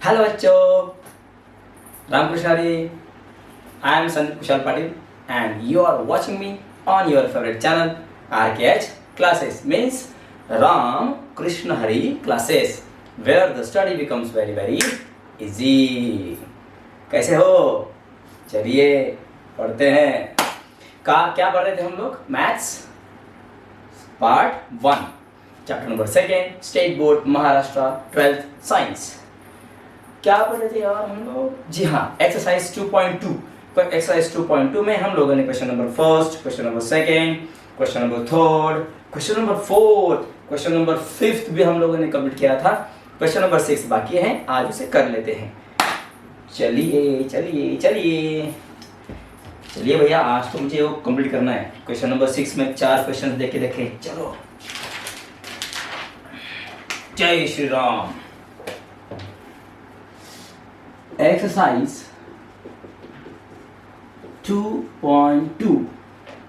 Hello बच्चों, राम कुशारी। I am Sandeep Kushal Patil and you are watching me on your favorite channel RKH classes, means Ram Krishna Hari classes, where the study becomes very easy. कैसे हो? चलिए पढ़ते हैं। क्या पढ़ रहे थे हम लोग? Maths part 1 chapter number 2 state board Maharashtra 12th science. क्या पढ़ रहे थे यार हम लोग? जी हाँ, एक्सरसाइज 2.2। एक्सरसाइज 2.2 में हम लोगों ने question number 1, question number 2, question number 3, question number 4, question number 5 भी हम लोगों ने कंप्लीट किया था। क्वेश्चन नंबर 6 बाकी है, आज उसे कर लेते हैं। चलिए चलिए चलिए चलिए भैया, आज तो मुझे वो कंप्लीट करना है। क्वेश्चन नंबर 6 में 4 क्वेश्चन देखे देखे। चलो, जय श्री राम। एक्सरसाइज 2.2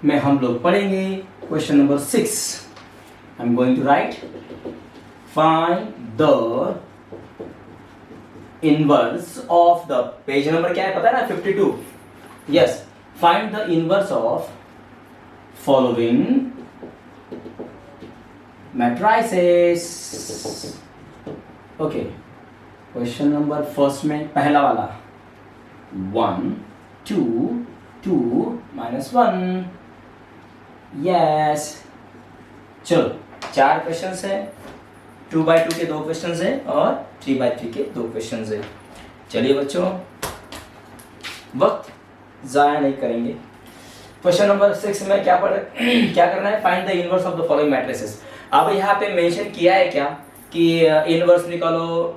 में हम लोग पढ़ेंगे question number 6। I am going to write, find the inverse of the, page number क्या है पता है ना? 52। Yes, find the inverse of following matrices. Okay, question number first में पहला वाला 1 2 2 -1। यस, चलो 4 क्वेश्चन है। 2/2 के 2 क्वेश्चन है और 3/3 के 2 क्वेश्चन है। चलिए बच्चों, वक्त जाया नहीं करेंगे। क्वेश्चन नंबर 6 में क्या करना है? Find the inverse of the following matrices. अब यहाँ पे मेंशन किया है क्या कि इनवर्स निकालो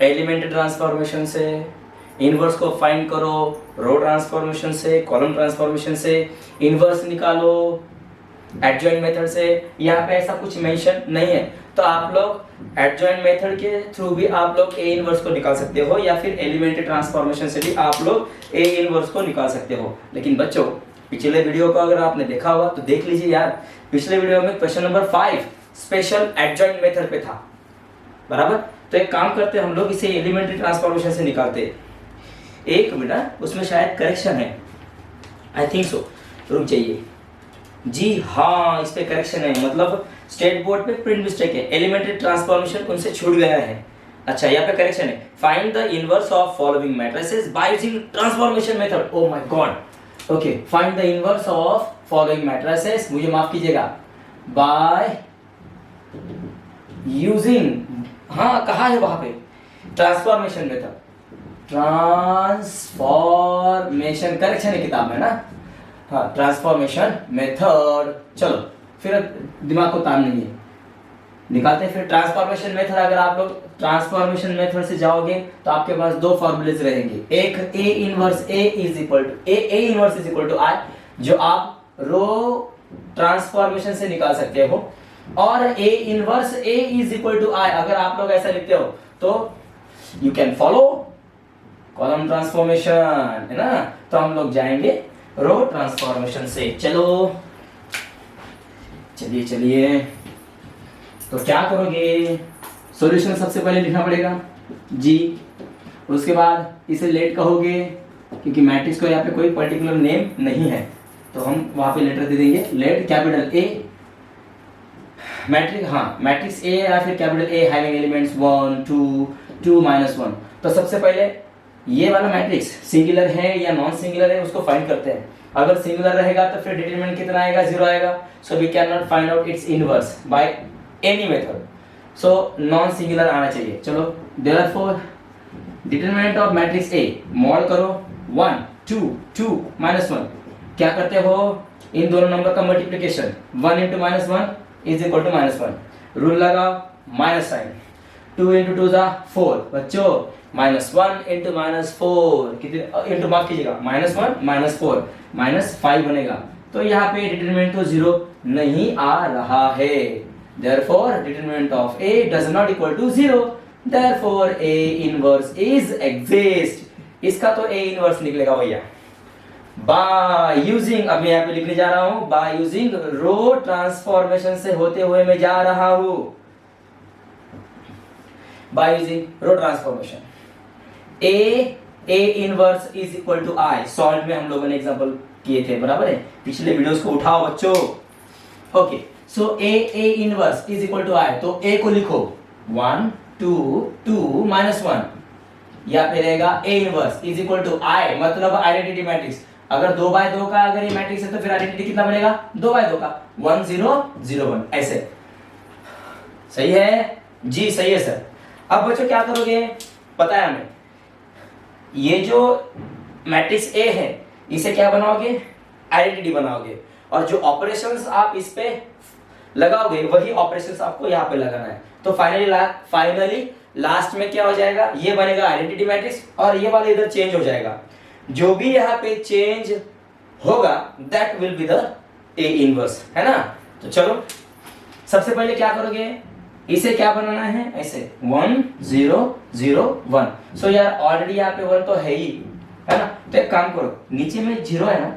एलिमेंट्री ट्रांसफॉर्मेशन से, इनवर्स को फाइंड करो रो ट्रांसफॉर्मेशन से, कॉलम ट्रांसफॉर्मेशन से, इनवर्स निकालो एडजॉइंट मेथड से। यहाँ पे ऐसा कुछ मेंशन नहीं है, तो आप लोग एडजॉइंट मेथड के थ्रू भी आप लोग ए इनवर्स को निकाल सकते हो, या फिर एलिमेंट्री ट्रांसफॉर्मेशन से भी आप लोग ए इनवर्स को निकाल सकते हो। लेकिन बच्चों, पिछले वीडियो को अगर आपने देखा होगा तो देख लीजिए यार, पिछले वीडियो में question number 5 special adjoint method पे था, बराबर। तो एक काम करते हैं हम लोग, इसे एलिमेंट्री ट्रांसफॉर्मेशन से निकालते हैं। एक मिनट, उसमें शायद करेक्शन है, आई थिंक सो। रुक जाइए। जी हाँ, इस पे करेक्शन है, मतलब स्टेट बोर्ड पे प्रिंट मिस्टेक है, एलिमेंट्री ट्रांसफॉर्मेशन उनसे छूट गया है। अच्छा, यहाँ पे करेक्शन है, find the inverse of following matrices by using transformation method. Oh my God. Okay, find the inverse of following matrices, मुझे माफ कीजिएगा, बाय यूजिंग, हाँ कहा है वहां पे, ट्रांसफॉर्मेशन मेथड। ट्रांसफॉर्मेशन करेक्शन है किताब में ना, हाँ, ट्रांसफॉर्मेशन मेथड। चलो फिर दिमाग को तान नहीं है, निकालते हैं फिर ट्रांसफॉर्मेशन मेथड। अगर आप लोग ट्रांसफॉर्मेशन मेथड से जाओगे तो आपके पास 2 फॉर्मूलेज रहेंगे। एक A inverse A is equal to I, जो आप रो ट्रांसफॉर्मेशन से निकाल सकते हो, और A inverse A is equal to I अगर आप लोग ऐसा लिखते हो तो you can follow column transformation, है ना। तो हम लोग जाएंगे रो ट्रांसफॉर्मेशन से। चलो चलिए चलिए, तो क्या करोगे? सॉल्यूशन सबसे पहले लिखना पड़ेगा जी, उसके बाद इसे लेट कहोगे, क्योंकि मैट्रिक्स को यहाँ पे कोई पर्टिकुलर नेम नहीं है, तो हम वहां पे लेटर दे देंगे, लेट कैपिटल ए मैट्रिक्स, हाँ मैट्रिक्स ए या फिर कैपिटल ए हैविंग एलिमेंट्स 1 2 2 -1। तो सबसे पहले ये वाला मैट्रिक्स सिंगुलर है या नॉन सिंगुलर है उसको फाइंड करते हैं। अगर सिंगुलर रहेगा तो फिर डिटरमिनेंट कितना आएगा? 0 आएगा। So we can not find out its inverse by any method, so non singular आना चाहिए। चलो, therefore determinant of matrix A mod करो 1 2 2 -1। क्या करते हो? इन दोनों नंबर का multiplication, 1 × -1 is equal to -1। Rule लगा, माइनस साइन, 2 × 2 = 4। बच्चों, -1 × -4 कितने इंटू, माफ कीजिएगा, -1 -4 -5 बनेगा। तो यहाँ पे डिटरमिनेंट तो 0 नहीं आ रहा है, therefore determinant of A does not equal to 0, therefore A inverse is exist। इसका तो A inverse निकलेगा भैया बाय यूजिंग, अब मैं यहाँ पे लिखने जा रहा हूं, बाय यूजिंग रो ट्रांसफॉर्मेशन से होते हुए मैं जा रहा हूं, by using row transformation. A inverse is equal to I, solve में हम लोगों ने एग्जांपल किए थे, बराबर है, पिछले वीडियोस को उठाओ बच्चों। Okay, so A inverse is equal to I, तो ए को लिखो 1 2 2 माइनस 1, या फिर रहेगा A inverse is equal to I, मतलब आइडेंटिटी मैट्रिक्स। अगर 2 बाय 2 का अगर ये मैट्रिक्स है तो फिर आइडेंटिटी कितना बनेगा 2 बाय 2 का 1 0 0 1, ऐसे। सही है जी, सही है सर। अब बच्चों क्या करोगे, पता है हमें, ये जो मैट्रिक्स ए है इसे क्या बनाओगे, आइडेंटिटी बनाओगे, और जो ऑपरेशंस आप इस पे लगाओगे वही ऑपरेशंस आपको यहाँ पे लगाना है। तो फाइनली लास्ट में क्या हो जाएगा, ये बनेगा आइडेंटिटी मैट्रिक्स और ये वाला इधर चेंज हो जाएगा। जो भी यहाँ पे चेंज होगा that will be the A inverse, है ना। तो चलो सबसे पहले क्या करोगे, इसे क्या बनाना है, ऐसे 1 0 0 1। सो यार ऑलरेडी यहाँ पे 1 तो है ही, है ना। तो एक काम करो, नीचे में 0 है ना,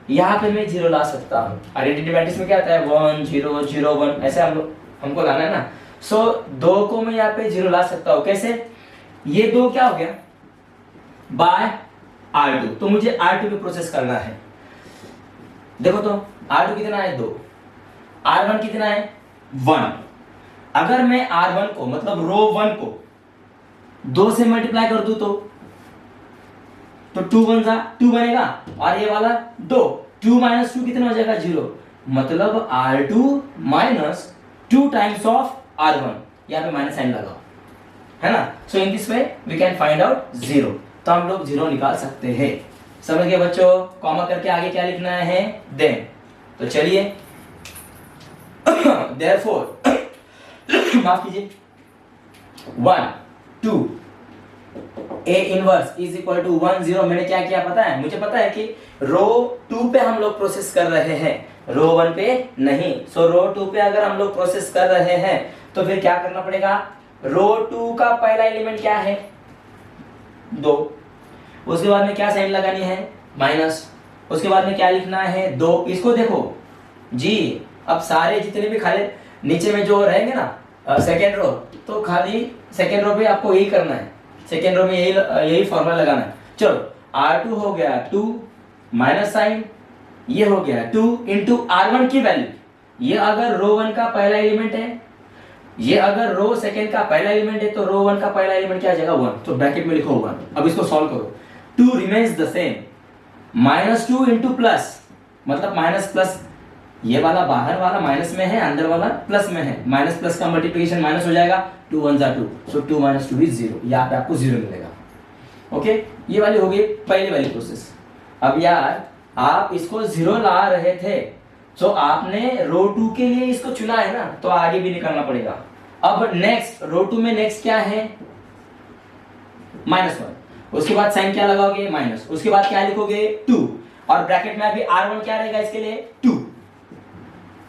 यहाँ पे मैं 0 ला सकता हूँ। आइडेंटिटी मैट्रिक्स में क्या आता है 1 0 0 1, ऐसे हमको लाना है ना। सो 2 को मैं यहाँ पे 0 ला सकता हूँ, कैसे, ये 2 क्या हो गया बाय R2, तो मुझे R2 पे प्रोसेस करना है। देखो तो R2 कितना है 2, R1 कितना है 1। अगर मैं R1 को मतलब रो 1 को 2 से मल्टीप्लाई कर दूं तो 2 1 जा 2 बनेगा, और ये वाला 2 2 माइनस 2 कितना हो जाएगा 0, मतलब R2 minus 2 times of R1, यहाँ पे माइनस साइन लगाओ, है ना। So in this way we can find out 0, तो हम लोग 0 निकाल सकते हैं। समझ गए बच्चों, कॉमा करके आगे क्या लिखना है देन। तो चलिए देयरफॉर माफ कीजिए 1 2 A inverse is equal to 1 0। मैंने क्या किया पता है, मुझे पता है कि रो 2 पे हम लोग प्रोसेस कर रहे हैं, रो 1 पे नहीं। सो रो 2 पे अगर हम लोग प्रोसेस कर रहे हैं तो फिर क्या करना पड़ेगा, रो 2 का पहला एलिमेंट क्या है 2, उसके बाद में क्या साइन लगानी है माइनस, उसके बाद में क्या लिखना है 2। इसको देखो जी, अब सारे जितने भी खाली नीचे में जो रहेंगे ना सेकेंड रो, तो खाली सेकेंड रो पे आपको यही करना है, सेकेंड रो में यही फॉर्मूला लगाना है। चलो R2 हो गया 2 माइनस साइन, ये हो गया 2 इंटू R1 की वैल्यू, ये अगर रो 1 का पहला एलिमेंट है, ये अगर रो सेकेंड का पहला एलिमेंट है, तो रो 1 का पहला एलिमेंट क्या आ जाएगा 1, तो ब्रैकेट में लिखो 1। अब इसको सॉल्व करो, 2 remains the same, minus 2 into plus, मतलब माइनस प्लस, ये वाला बाहर वाला माइनस में है, अंदर वाला प्लस में है, माइनस प्लस का मल्टीप्लिकेशन माइनस हो जाएगा, 2 1 जा 2, सो 2 माइनस 2 इज 0, यहाँ पे आपको 0 मिलेगा। ओके, ये वाली हो गई पहली वाली प्रोसेस। अब यार आप इसको 0 ला रहे थे, तो आपने रो 2 के लिए इसको चुना है ना, तो आगे भी निकालना पड़ेगा। अब नेक्स्ट रो 2 में नेक्स्ट क्या है -1, उसके बाद साइन क्या लगाओगे माइनस, उसके बाद क्या लिखोगे 2, और ब्रैकेट में अभी R1 क्या रहेगा इसके लिए 2,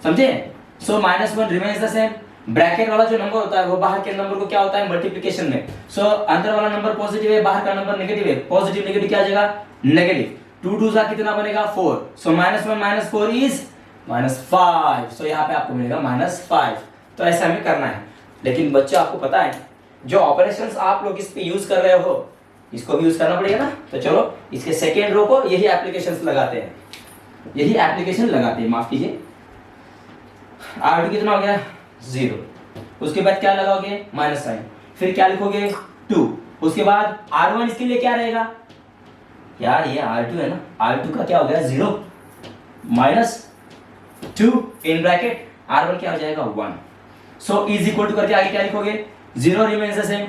समझे। सो -1 रिमेन्स द सेम, ब्रैकेट वाला जो नंबर होता है वो बाहर के नंबर को क्या होता है मल्टीप्लिकेशन में। सो अंदर वाला नंबर पॉजिटिव है, बाहर का नंबर नेगेटिव है, पॉजिटिव नेगेटिव क्या आ जाएगा नेगेटिव, 2 2 का कितना बनेगा 4, सो -1 - 4 इज -5, सो यहाँ पे आपको मिलेगा -5। तो ऐसा हमें करना है, लेकिन बच्चों आपको पता है जो ऑपरेशंस आप लोग इस पे यूज कर रहे हो इसको भी यूज करना पड़ेगा ना। तो चलो इसके सेकेंड रो को यही एप्लीकेशंस लगाते हैं, यही एप्लीकेशन लगाते हैं, माफ कीजिए। R2 कितना हो गया 0, उसके बाद क्या लगाओगे माइनस साइन, फिर क्या लिखोगे 2, उसके बाद R1 इसके लिए क्या रहेगा यार, ये R2 है ना, R2 का क्या हो गया 0 -2 इन ब्रैकेट, R1 क्या हो जाएगा 1। सो इज इक्वल टू करके आगे क्या लिखोगे 0 रिमेन्स द सेम।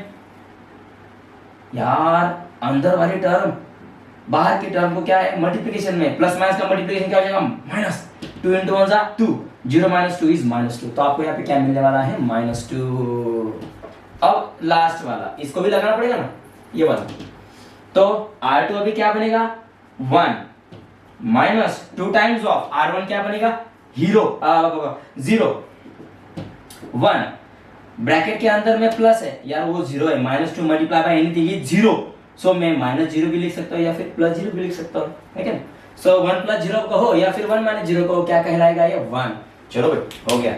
यार अंदर वाली टर्म बाहर की टर्म को क्या है मल्टीप्लिकेशन में, प्लस माइनस का मल्टीप्लिकेशन क्या हो जाएगा -2 × 1 = 2, 0 - 2 इज -2, तो आपको यहाँ पे क्या मिलने वाला है -2। अब लास्ट वाला इसको भी लगाना पड़ेगा ना, ये वाला, तो R2 अभी क्या बनेगा 1 -2 टाइम्स ऑफ R1 क्या बनेगा 0 1, ब्रैकेट के अंदर में प्लस है यार, वो 0 है, -2 मल्टीप्लाई बाय एनीथिंग इज 0, सो मैं -0 भी लिख सकता हूँ या फिर +0 भी लिख सकता हूँ, ठीक है। सो 1 + 0 कहो या फिर 1 - 0 कहो, क्या कहलाएगा ये 1। चलो भाई हो गया,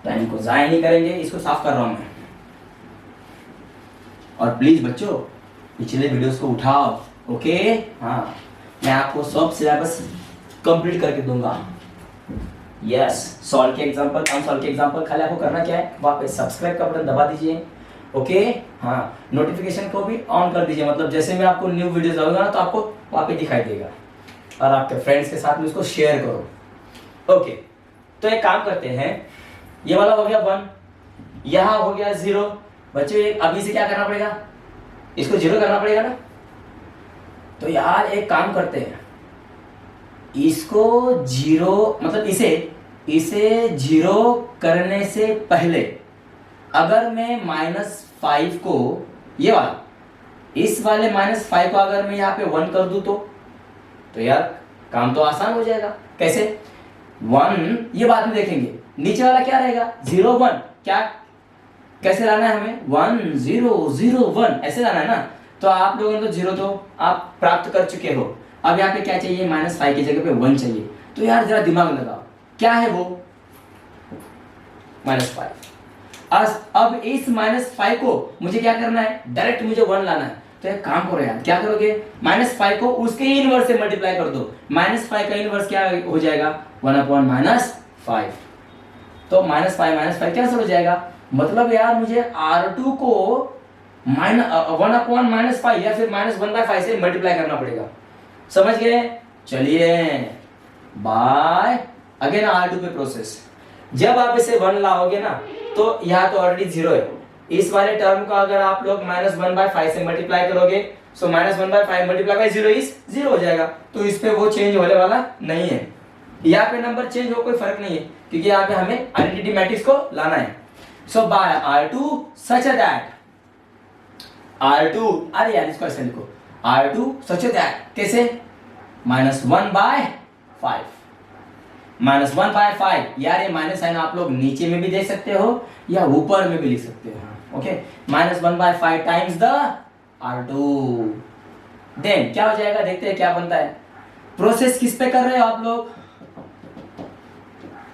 टाइम को जाया नहीं करेंगे, इसको साफ कर रहा हूं मैं। और प्लीज बच्चों पिछले वीडियोस को उठाओ, ओके। हाँ, मैं आपको सब सिलेबस कंप्लीट करके दूंगा। यस, सॉल्व के एग्जांपल, अनसॉल्व के एग्जांपल, खाली आपको करना क्या है, वहाँ पे सब्सक्राइब का बटन दबा दीजिए, ओके। हाँ, नोटिफिकेशन को भी ऑन कर दीजिए, मतलब जैसे मैं आपको न्यू वीडियोस डालूंगा ना तो आपको वहाँ पे दिखाई देगा, और आपके फ्रेंड्स के साथ में उसको शेयर करो, ओके। तो एक काम करते हैं, ये वाला हो गया 1, यहाँ हो गया 0। बच्चों अभी से क्या करना पड़ेगा, इसको 0 करना पड़ेगा ना। तो यार एक काम करते हैं, इसको 0 मतलब इसे 0 करने से पहले अगर मैं -5 को, ये वाला, इस वाले -5 को अगर मैं यहाँ पे 1 कर दूं तो यार काम तो आसान हो जाएगा। कैसे? 1, ये बाद में देखेंगे। नीचे वाला क्या रहेगा, 0 1, क्या कैसे लाना है हमें, 1 0 0 1 ऐसे लाना है ना। तो आप लोगों ने तो 0 तो आप प्राप्त कर चुके हो, अब यहाँ पे क्या चाहिए, -5 की जगह पे 1 चाहिए। तो यार जरा दिमाग लगाओ, क्या है वो, -5। अब इस -5 को मुझे क्या करना है, डायरेक्ट मुझे 1 लाना है। तो एक काम करो यार, क्या करोगे, -5 को उसके इनवर्स से मल्टीप्लाई कर दो। -5 का इनवर्स क्या हो जाएगा, 1/-5। तो -5 कैंसिल हो जाएगा। मतलब यार मुझे R2 को 1/-5 या फिर -1/5 से मल्टीप्लाई करना पड़ेगा। समझ गए? चलिए बाय। अगेन R2 पे प्रोसेस, जब आप इसे 1 लाओगे ना तो यहाँ तो ऑलरेडी 0 है। इस वाले टर्म को अगर आप लोग -1/5 से मल्टीप्लाई करोगे, सो -1/5 मल्टीप्लाई बाय 0 इज 0 हो जाएगा। तो इस पे वो चेंज होने वाला नहीं है, यहाँ पे नंबर चेंज हो कोई फर्क नहीं है, क्योंकि यहाँ पे हमें आइडेंटिटी मैट्रिक्स को लाना है। सो bye R2 such that R2, अरे यार इसको ऐसे लिखो, R2 सच दैट कैसे, -1/5 -1/5। यार ये माइनस साइन आप लोग नीचे में भी देख सकते हो या ऊपर में भी लिख सकते हो, okay. -1/5 times the R2, then क्या हो जाएगा, देखते हैं क्या बनता है। प्रोसेस किस पे कर रहे हो आप लोग,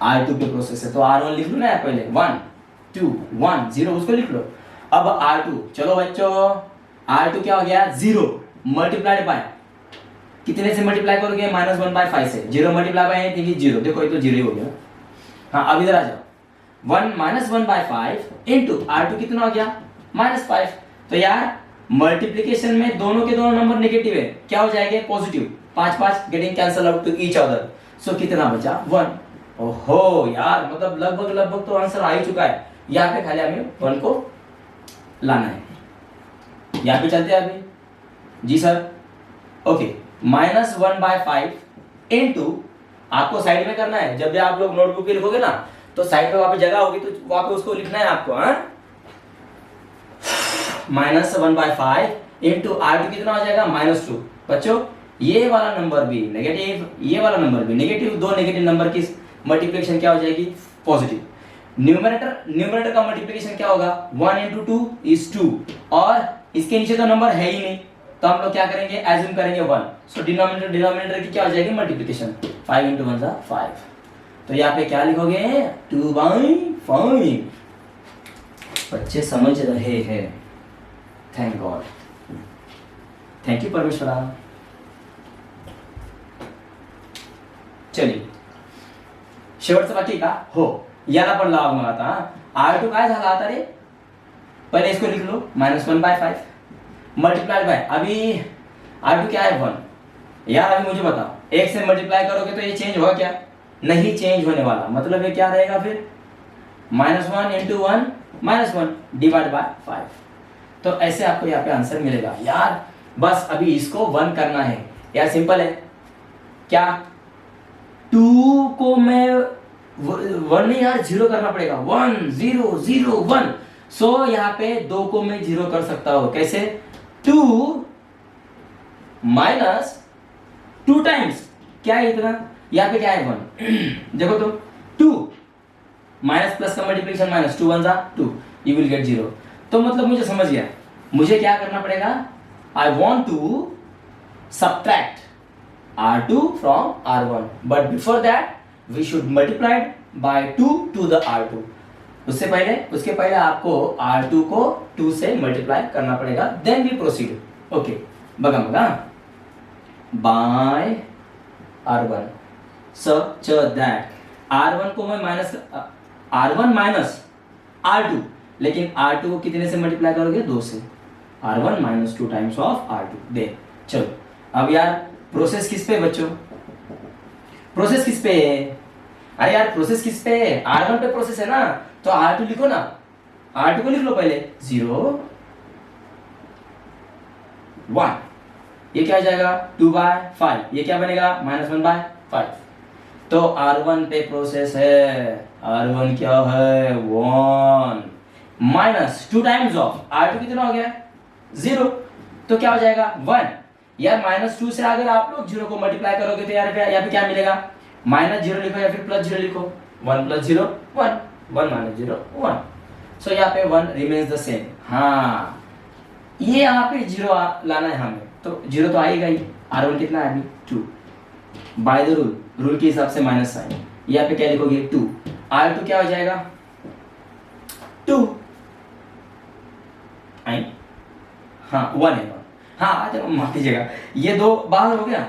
R2 पे प्रोसेस है, तो R1 लिख लो ना पहले, 1 2 1 0 उसको लिख लो। अब R2, चलो बच्चों R2 क्या हो गया, 0 मल्टीप्लाइड बाय, कितने से मल्टीप्लाई करोगे, -1/5 से। 0 मल्टीप्लाई बाय 0, देखो ये तो 0 ही हो गया। हाँ अब इधर आ जाओ, 1/5 इंटू R2 कितना हो गया, -5। तो यार मल्टीप्लिकेशन में दोनों के दोनों नंबर नेगेटिव है, क्या हो जाएंगे, positive. 5 5 getting cancel out to each other, so कितना बचा, 1। ओहो यार, मतलब लगभग तो आंसर आ ही चुका है। यहाँ पे खाली हमें 1 को लाना है। यहाँ पे चलते हैं अभी, जी सर, ओके। -1/5 इंटू, आपको साइड में करना है, जब भी आप लोग नोटबुक पे लिखोगे ना तो साइड में वहां पे जगह होगी, तो वहां पे उसको लिखना है आपको, हाँ। -1/5 इंटू R2 कितना हो जाएगा, -2। बच्चों ये वाला नंबर भी नेगेटिव, ये वाला नंबर भी नेगेटिव, दो नेगेटिव नंबर की मल्टीप्लिकेशन क्या हो जाएगी, पॉजिटिव। न्यूमरेटर का मल्टीप्लिकेशन क्या होगा, 1 इंटू 2 इज 2, और इसके नीचे तो नंबर है ही नहीं, तो हम लोग क्या करेंगे, एज्यूम करेंगे 1। सो डिनोमिनेटर की क्या हो जाएगी, मल्टीप्लिकेशन, 5 इंटू 1 = 5। तो यहाँ पे क्या लिखोगे, 2/5। बच्चे समझ रहे हैं, थैंक गॉड, थैंक यू परमेश्वरा। चलिए शेवटचं बाकी का हो, याला पण लावा मग आता। R2 काय झाला आता रे, पहले इसको लिख लो, -1/5 मल्टीप्लाइड बाय, अभी R2 क्या है, 1। यार अभी मुझे बताओ, 1 से मल्टीप्लाई करोगे तो ये चेंज होगा क्या, नहीं चेंज होने वाला, मतलब ये क्या रहेगा फिर, -1 इंटू 1 -1 डिवाइड बाय 5। तो ऐसे आपको यहाँ पे आंसर मिलेगा। यार बस अभी इसको 1 करना है, यार सिंपल है, क्या 2 को मैं 1 नहीं यार 0 करना पड़ेगा, 1 0 0 1। सो यहाँ पे 2 को मैं 0 कर सकता हूं, कैसे, 2 माइनस 2 टाइम्स क्या है इतना, यहाँ पे क्या है 1 देखो तो 2 माइनस प्लस का multiplication minus, 2 1 = 2, you will get 0। तो मतलब मुझे समझ गया, मुझे क्या करना पड़ेगा, I want to subtract R2 from R1, but before that we should multiply by 2 to the R2। उसके पहले आपको R2 को 2 से मल्टीप्लाई करना पड़ेगा, then we proceed। ओके बघा मग हा bye R1 such that R1 को मैं माइनस R1 माइनस R2, लेकिन R2 को कितने से मल्टीप्लाई करोगे 2 से, R1 minus 2 times of R2 दे। चलो अब यार प्रोसेस किस पे बच्चों, प्रोसेस किस पे है, अरे यार प्रोसेस किस पे है, R1 पे प्रोसेस है ना, तो R2 लिखो ना, R2 को लिख लो पहले 0 1, ये क्या हो जाएगा 2/5, ये क्या बनेगा -1/5। तो R1 पे प्रोसेस है, R1 क्या है 1 माइनस 2 टाइम्स ऑफ R2 कितना हो गया 0, तो क्या हो जाएगा 1। यार -2 से अगर आप लोग 0 को मल्टीप्लाई करोगे तो यार यहाँ पे क्या मिलेगा, -0 लिखो या फिर +0 लिखो, 1 + 0 1, 1 - 0 1, सो यहाँ पे 1 रिमेन्स द सेम। हाँ ये यहाँ पे 0 लाना है हमें, तो 0 तो आएगा ही, R1 कितना है अभी 2, बाय द रूल के हिसाब से माइनस साइन, यहाँ पे क्या लिखोगे 2, R2 क्या हो जाएगा 2 आई, हाँ 1 है 1, हाँ चलो माफ कीजिएगा, ये 2 बाहर हो गया,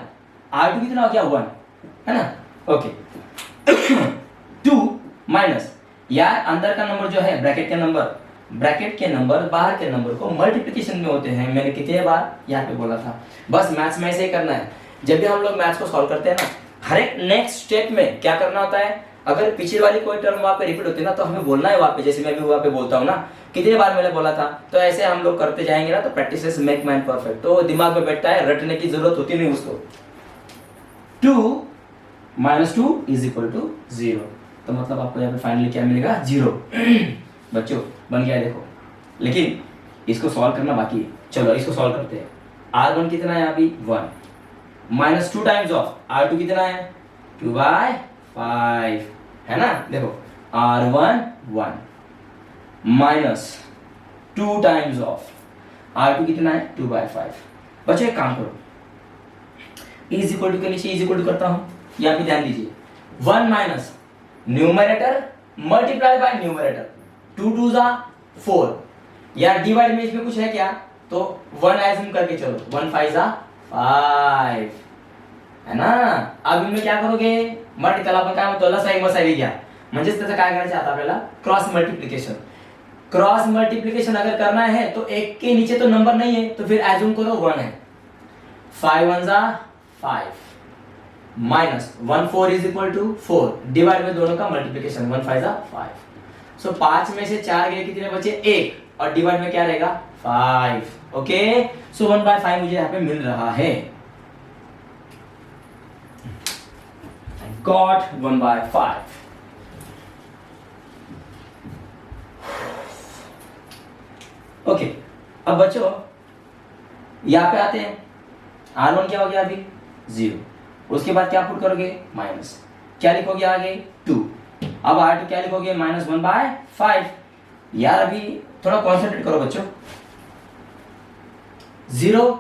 R2 कितना हो गया 1 है ना, ओके 2 माइनस, यार अंदर का नंबर जो है ब्रैकेट के नंबर बाहर के नंबर को मल्टीप्लिकेशन में होते हैं, मैंने कितने बार यहाँ पे बोला था। बस मैथ्स में ऐसे ही करना है, जब भी हम लोग मैथ्स को सॉल्व करते हैं ना, हर एक नेक्स्ट स्टेप में क्या करना होता है, अगर पिछली वाली कोई टर्म वहाँ पे रिपीट होती है ना, तो हमें बोलना है वहाँ पे, जैसे मैं भी वहाँ पे बोलता हूँ ना, कितने बार मैंने बोला था, तो ऐसे हम लोग करते जाएंगे ना, तो प्रैक्टिस मेक मैन परफेक्ट, तो दिमाग में बैठता है, रटने की जरूरत होती नहीं उसको। 2 - 2 = 0, तो मतलब आपको यहाँ पे फाइनली क्या मिलेगा 0 बच्चों बन गया देखो, लेकिन इसको सॉल्व करना बाकी है, चलो इसको सॉल्व करते हैं। R1 कितना है अभी 1 माइनस 2 टाइम्स ऑफ R2 कितना है 2/5 है ना, देखो R1 1 minus 2 times of R2 कितना है 2/5। बच्चों एक काम करो, इज इक्वल टू के नीचे इज इक्वल टू करता हूं, यहाँ पे ध्यान दीजिए, 1 minus numerator multiply by numerator, 2 2 जा 4, यार डिवाइड में इसमें कुछ है क्या, तो 1 एज्यूम करके चलो, 1 5 जा 5 है ना। अब इनमें क्या करोगे, मल्टीपल आपण काय म्हणतो लसाई मसाई घ्या, म्हणजेच त्याचं काय करायचं आता आपल्याला क्रॉस मल्टीप्लिकेशन। क्रॉस मल्टीप्लिकेशन अगर करना है तो एक के नीचे तो नंबर नहीं है, तो फिर एज्यूम करो 1 है, 5 1 जा 5 माइनस 1 4 = 4, डिवाइड में दोनों का मल्टीप्लिकेशन, 1 5 जा 5, सो 5 में से 4 गए कितने बचे 1, और डिवाइड में क्या रहेगा 5, ओके, सो 1/5 मुझे यहाँ पे मिल रहा है, गॉट 1/5। ओके अब बच्चों यहाँ पे आते हैं, R1 क्या हो गया अभी 0, उसके बाद क्या पुट करोगे माइनस, क्या लिखोगे आगे 2, अब R2 क्या लिखोगे -1/5। यार अभी थोड़ा कॉन्सेंट्रेट करो बच्चों, 0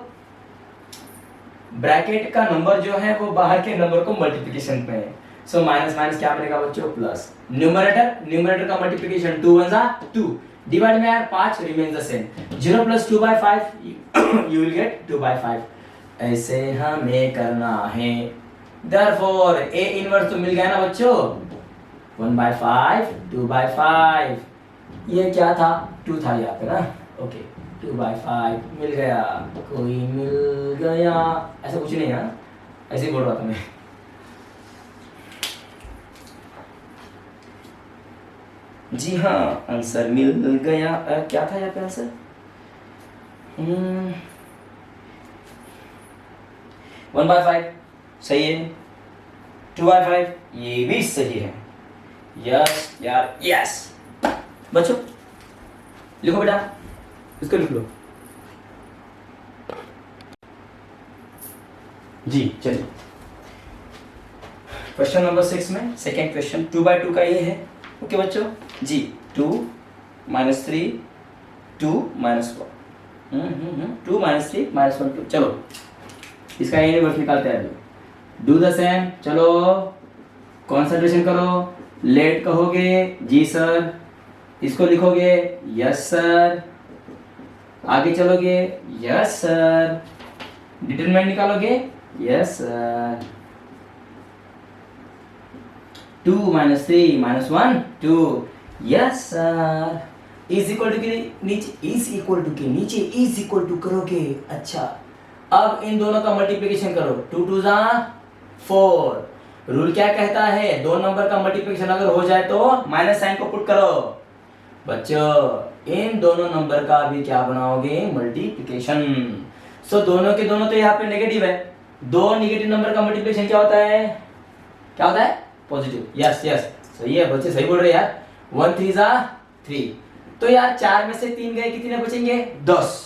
ब्रैकेट का नंबर जो है वो बाहर के नंबर को मल्टीप्लिकेशन पे है, सो माइनस माइनस क्या बनेगा बच्चों प्लस, न्यूमरेटर का मल्टीप्लिकेशन 2 1 जा 2, डिवाइड में यार 5 remains the same, 0 + 2/5 you will get 2/5, ऐसे हमें करना है। देयरफॉर A इनवर्स तो मिल गया ना बच्चों, 1/5 2/5, ये क्या था 2 था यहाँ पे ना, ओके 2/5 मिल गया, कोई मिल गया, ऐसा कुछ नहीं है, ऐसे ही बोल रहा था मैं। जी हाँ आंसर मिल गया, क्या था यहाँ पे आंसर, 1/5 सही है, 2/5 ये भी सही है, यस यार यस। बच्चों लिखो बेटा, इसको लिख लो जी। चलिए क्वेश्चन नंबर 6 में सेकेंड क्वेश्चन 2/2 का ये है, ओके बच्चों जी, 2 - 3 2 - 1 2 - 3 - 1 2, चलो इसका यूनिवर्स निकालते हैं अभी, डू द सेम, चलो कंसंट्रेशन करो, लेट कहोगे जी सर, इसको लिखोगे यस सर, आगे चलोगे, यस सर। डिटरमिनेंट निकालोगे, yes sir. 2 - 3 - 1 2, yes sir. Is equal to के नीचे, इज इक्वल टू के नीचे इज इक्वल टू करोगे। अच्छा, अब इन दोनों का मल्टीप्लिकेशन करो, 2 2 जा 4। रूल क्या कहता है, दो नंबर का मल्टीप्लिकेशन अगर हो जाए तो माइनस साइन को पुट करो। बच्चों इन दोनों नंबर का भी क्या बनाओगे, मल्टीप्लिकेशन। सो दोनों के दोनों तो यहाँ पे नेगेटिव है, दो नेगेटिव नंबर का मल्टीप्लिकेशन क्या होता है, क्या होता है, पॉजिटिव। यस यस सही है बच्चे, सही बोल रहे यार। 1 3 जा 3। तो यार 4 में से 3 गए, कितने बचेंगे, 10।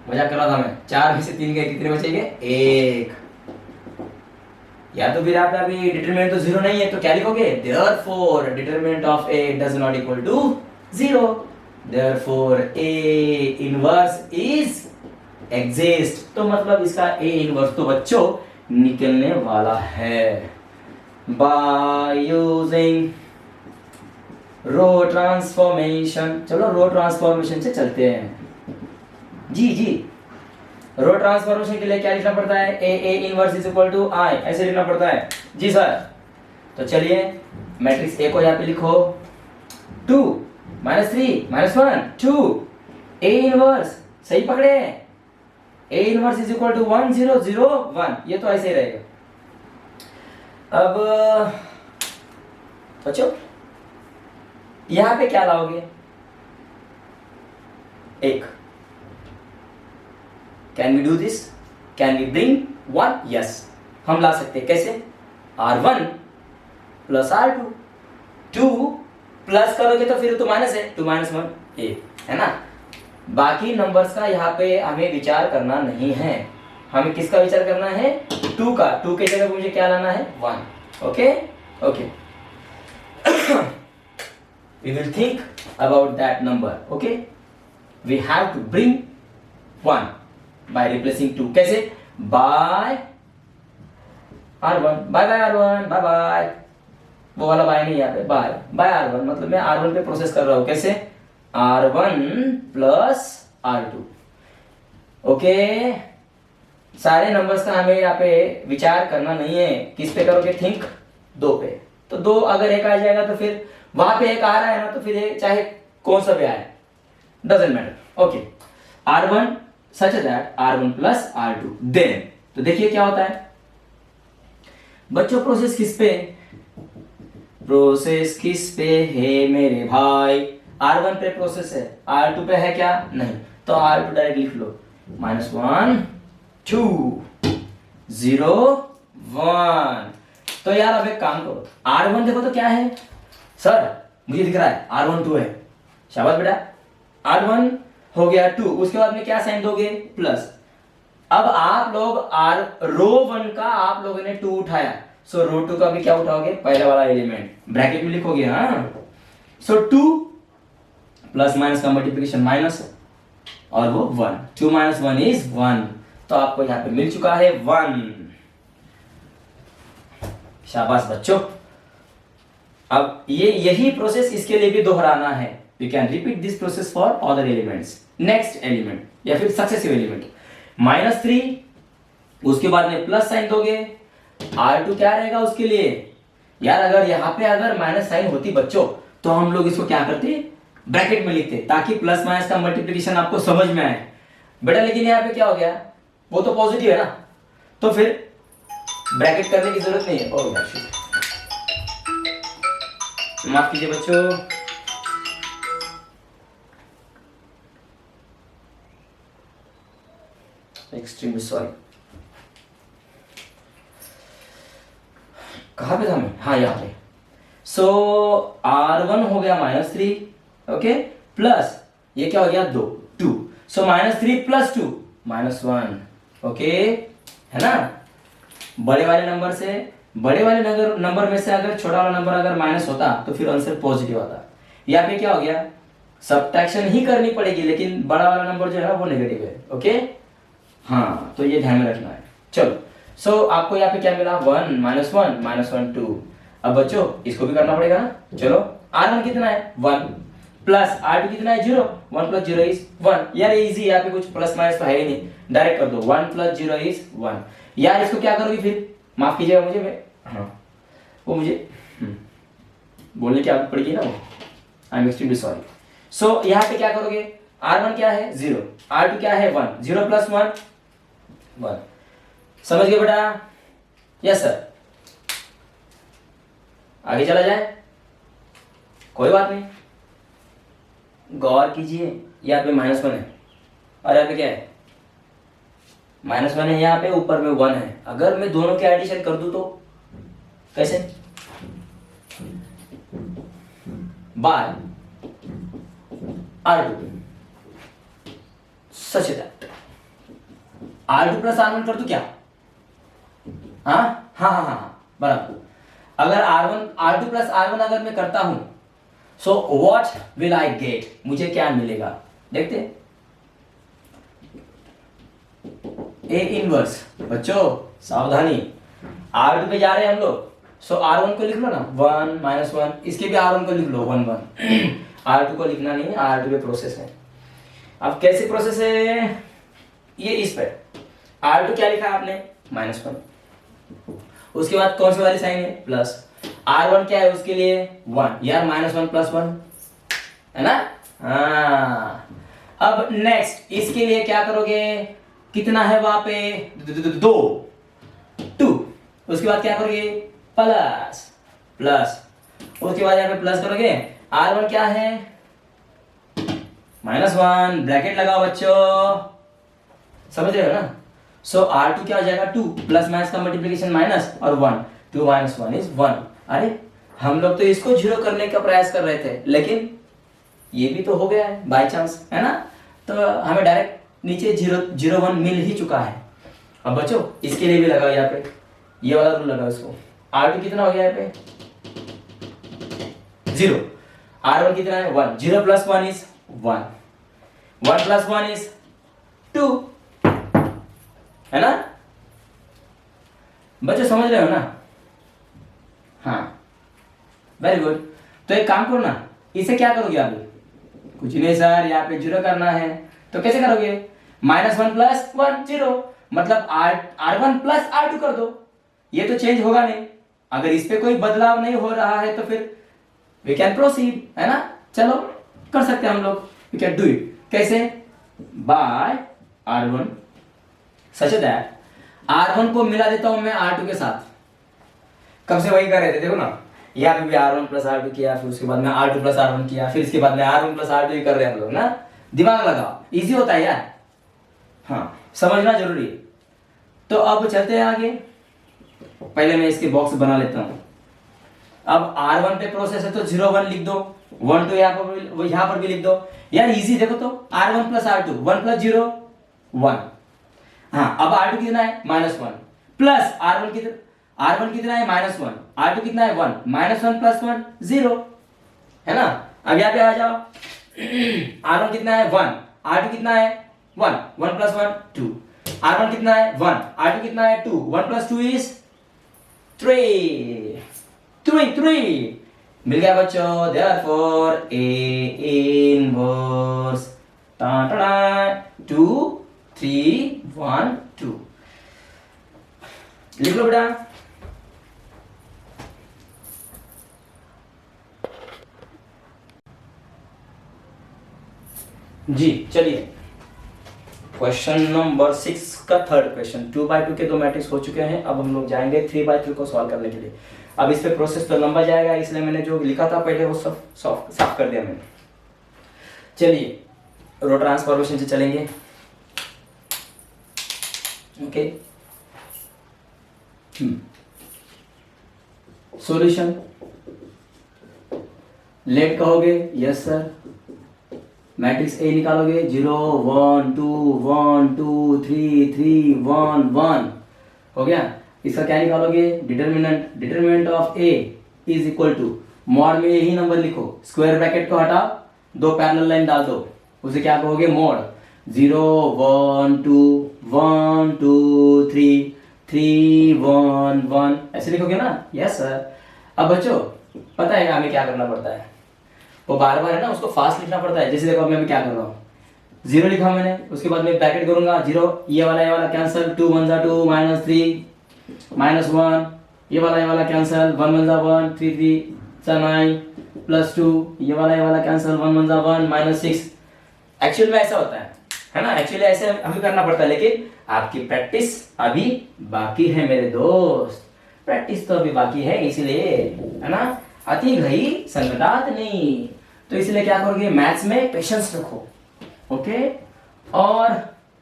मजाक कर रहा था मैं, 4 में से 3 गए, कितने बचेंगे, 1। या तो फिर आपका अभी डिटरमिनेंट तो 0 नहीं है, तो क्या लिखोगे, therefore determinant of a does not equal to 0, therefore a inverse is exist. तो मतलब इसका a इनवर्स तो बच्चों निकलने वाला है बाय यूजिंग रो ट्रांसफॉर्मेशन। चलो रो ट्रांसफॉर्मेशन से चलते हैं। जी जी, रो ट्रांसफॉर्मेशन के लिए क्या लिखना पड़ता है, A inverse is equal to I, ऐसे लिखना पड़ता है। जी सर। तो चलिए मैट्रिक्स ए को यहाँ पे लिखो, 2 - 3 - 1 2, ए इनवर्स सही पकड़े, A inverse is equal to 1 0 0 1, ये तो ऐसे ही रहेगा। अब बच्चों यहां पे क्या लाओगे, एक, can we do this, can we bring 1, yes हम ला सकते हैं। कैसे, R1 प्लस R2, 2 प्लस करोगे तो फिर तो माइनस है, 2 - 1 1 है ना। बाकी नंबर्स का यहाँ पे हमें विचार करना नहीं है, हमें किसका विचार करना है, 2 का। 2 के जगह मुझे क्या लाना है, 1। Okay okay we will think about that number. Okay, we have to bring 1 by replacing 2. कैसे, by R1, bye bye R1, bye bye, वो वाला बाय नहीं, यहाँ पे बाय बाय R1, मतलब मैं R1 पे प्रोसेस कर रहा हूं। कैसे, R1 प्लस R2। ओके, सारे नंबर्स का हमें यहाँ पे विचार करना नहीं है, किस पे करोगे, थिंक 2 पे। तो 2 अगर एक आ जाएगा तो फिर वहां पे एक आ रहा है ना, तो फिर चाहे कौन सा भी आए, doesn't matter. Okay, R1 such that R1 plus R2 then, तो देखिए क्या होता है बच्चों, प्रोसेस किस पे, प्रोसेस किस पे है मेरे भाई, R1 पे प्रोसेस है, R2 पे है क्या, नहीं। तो R2 डायरेक्ट लिख लो, -1 2 0 1। तो यार अब एक काम करो, R1 देखो तो क्या है, सर मुझे दिख रहा है R1 2 है, शाबाश बेटा। R1 हो गया 2, उसके बाद में क्या साइन दोगे, प्लस। अब आप लोग रो 1 का आप लोगों ने 2 उठाया, सो रो 2 का भी क्या उठाओगे, पहले वाला एलिमेंट ब्रैकेट में लिखोगे। हाँ, सो 2 प्लस माइनस का मल्टीप्लिकेशन माइनस और वो 1, 2 - 1 इज 1। तो आपको यहां पे मिल चुका है 1। शाबाश बच्चों। अब ये यही प्रोसेस इसके लिए भी दोहराना है, you can repeat this process for other elements, next element या फिर सक्सेसिव एलिमेंट। -3, उसके बाद में प्लस साइन दोगे, R2 क्या रहेगा उसके लिए, यार अगर यहाँ पे अगर माइनस साइन होती बच्चों, तो हम लोग इसको क्या करते, ब्रैकेट में लिखते, ताकि प्लस माइनस का मल्टीप्लिकेशन आपको समझ में आए बेटा। लेकिन यहाँ पे क्या हो गया, वो तो पॉजिटिव है ना, तो फिर ब्रैकेट करने की जरूरत नहीं है। ओह यार शिट, माफ कीजिए बच्चों। एक्सट्रीमली सॉरी, कहां पे था मैं, हाँ यहाँ पे। सो R1 हो गया -3, ओके, प्लस ये क्या हो गया 2। सो -3 प्लस 2 -1, ओके, है ना। बड़े वाले नंबर से, बड़े वाले नंबर में से अगर छोटा वाला नंबर अगर माइनस होता तो फिर आंसर पॉजिटिव आता। यहाँ पे क्या हो गया, सब्ट्रैक्शन ही करनी पड़ेगी, लेकिन बड़ा वाला नंबर जो है वो नेगेटिव है। ओके, हाँ, तो ये ध्यान में रखना है। चलो, सो आपको यहाँ पे क्या मिला, 1 -1 -1 2। अब बच्चों इसको भी करना पड़ेगा ना। चलो, R1 कितना है, 1, प्लस R2 कितना है 0, 1 प्लस 0 इज 1। यार इजी, यहाँ पे कुछ प्लस माइनस तो है ही नहीं, डायरेक्ट कर दो 1 प्लस 0 इज 1। यार इसको क्या करोगे फिर, माफ कीजिएगा मुझे, मैं हाँ वो मुझे बोलने की आदत पड़ेगी ना, वो आई एम एक्सट्रीमली सॉरी। सो यहाँ पे क्या करोगे, R1 क्या है 0, R2 क्या है 1, 0 प्लस 1 1। समझ गए बेटा? Yes sir. आगे चला जाए, कोई बात नहीं, गौर कीजिए, यहाँ पे -1 है और यहाँ पे क्या है -1 है, यहाँ पे ऊपर में 1 है। अगर मैं दोनों के एडिशन कर दूं तो कैसे, bye R2 such that R2 plus R1 कर दूं क्या, हाँ बराबर। अगर R2 प्लस R1 अगर मैं करता हूं, so what will I get, मुझे क्या मिलेगा, देखते हैं। ए इनवर्स, बच्चों सावधानी, R2 पे जा रहे हैं हम लोग, सो R1 को लिख लो ना 1 -1, इसके भी R1 को लिख लो 1 1। R2 को लिखना नहीं है, R2 पे प्रोसेस है। अब कैसे प्रोसेस है, ये इस पे R2 क्या लिखा आपने -1, उसके बाद कौन सी वाली साइन है प्लस, R1 क्या है उसके लिए 1, यार -1 प्लस 1 है ना। हाँ अब नेक्स्ट इसके लिए क्या करोगे, कितना है वहां पे 2, उसके बाद क्या करोगे प्लस प्लस, उसके बाद यहाँ पे प्लस करोगे, R1 क्या है -1, ब्रैकेट लगाओ बच्चों, समझ रहे हो ना। सो R2 क्या हो जाएगा 2, प्लस माइनस का मल्टीप्लिकेशन माइनस और 1, 2 - 1 इज 1। अरे हम लोग तो इसको 0 करने का प्रयास कर रहे थे, लेकिन ये भी तो हो गया है बाय चांस, है ना। तो हमें डायरेक्ट नीचे 0 1 मिल ही चुका है। अब बच्चों इसके लिए भी लगाओ यहाँ पे, ये वाला रूल लगाओ इसको। R2 कितना हो गया यहाँ पे 0, R1 कितना है 1, 0 प्लस 1 इज 1, 1 प्लस 1 इज 2, है ना बच्चों, समझ रहे हो ना। हाँ वेरी गुड। तो एक काम करो ना, इसे क्या करोगे अभी, कुछ नहीं सर यहाँ पे 0 करना है, तो कैसे करोगे, -1 प्लस 1 0, मतलब R1 प्लस R2 कर दो, ये तो चेंज होगा नहीं। अगर इस पे कोई बदलाव नहीं हो रहा है तो फिर वी कैन प्रोसीड, है ना। चलो कर सकते हैं हम लोग, वी कैन डू इट। कैसे, by R1 such that R1 को मिला देता हूं मैं R2 के साथ, कब से वही कर रहे थे, देखो ना, यहाँ पे भी R1 प्लस R2 किया, फिर उसके बाद में R2 प्लस R1 किया, फिर इसके बाद में R1 प्लस R2 ही कर रहे हैं हम लोग ना। दिमाग लगाओ, इजी होता है यार, हाँ समझना जरूरी है। तो अब चलते हैं आगे, पहले मैं इसके बॉक्स बना लेता हूं। अब R1 पे प्रोसेस है तो 0 1 लिख दो, 1 2 यहाँ पर भी लिख दो। यार इजी, देखो तो R1 प्लस R2, 1 प्लस 0 1। हाँ अब R2 कितना है -1, प्लस R1 कितना है -1, R2 कितना है 1, -1 प्लस 1 0, है ना। अब यहाँ पे आ जाओ, R1 कितना है 1, R2 कितना है 1, 1 प्लस 1 2, R1 कितना है 1, R2 कितना है 2, 1 प्लस 2 इज 3 मिल गया बच्चों। देयरफॉर A इनवर्स 2 3 1 2, लिख लो बेटा। जी चलिए, क्वेश्चन नंबर 6 का थर्ड क्वेश्चन, 2/2 के 2 मैट्रिक्स हो चुके हैं। अब हम लोग जाएंगे 3/3 को सॉल्व करने के लिए। अब इस पे प्रोसेस तो लंबा जाएगा, इसलिए मैंने जो लिखा था पहले वो सब साफ कर दिया मैंने। चलिए रो ट्रांसफॉर्मेशन से चलेंगे, ओके। सॉल्यूशन लेट कहोगे, यस सर। मैट्रिक्स ए निकालोगे, 0 1 2 1 2 3 3 1 1 हो गया। इसका क्या निकालोगे, determinant of A is equal to, mod में यही नंबर लिखो, स्क्वायर ब्रैकेट को हटाओ, 2 पैरेलल लाइन डाल दो, उसे क्या कहोगे मॉड 0 1 2 1 2 3 3 1 1, ऐसे लिखोगे ना, यस सर। अब बच्चों पता है हमें क्या करना पड़ता है, वो बार बार है ना उसको फास्ट लिखना पड़ता है। जैसे देखो अब मैं क्या कर रहा हूँ, 0 लिखा मैंने, उसके बाद मैं ब्रैकेट करूंगा 0, ये वाला कैंसिल, 2 1 जा 2, -3 -1, ये वाला कैंसिल, 1 1 जा 1, 3 3 जा 9 +2, ये वाला कैंसिल, 1 1 जा 1, -6। एक्चुअल में ऐसा होता है ना, एक्चुअली ऐसे हमें करना पड़ता है, लेकिन आपकी प्रैक्टिस अभी बाकी है मेरे दोस्त, प्रैक्टिस तो अभी बाकी है, इसलिए है ना, अति घई संगतात नहीं। तो इसलिए क्या करोगे, मैथ्स में पेशेंस रखो, ओके, और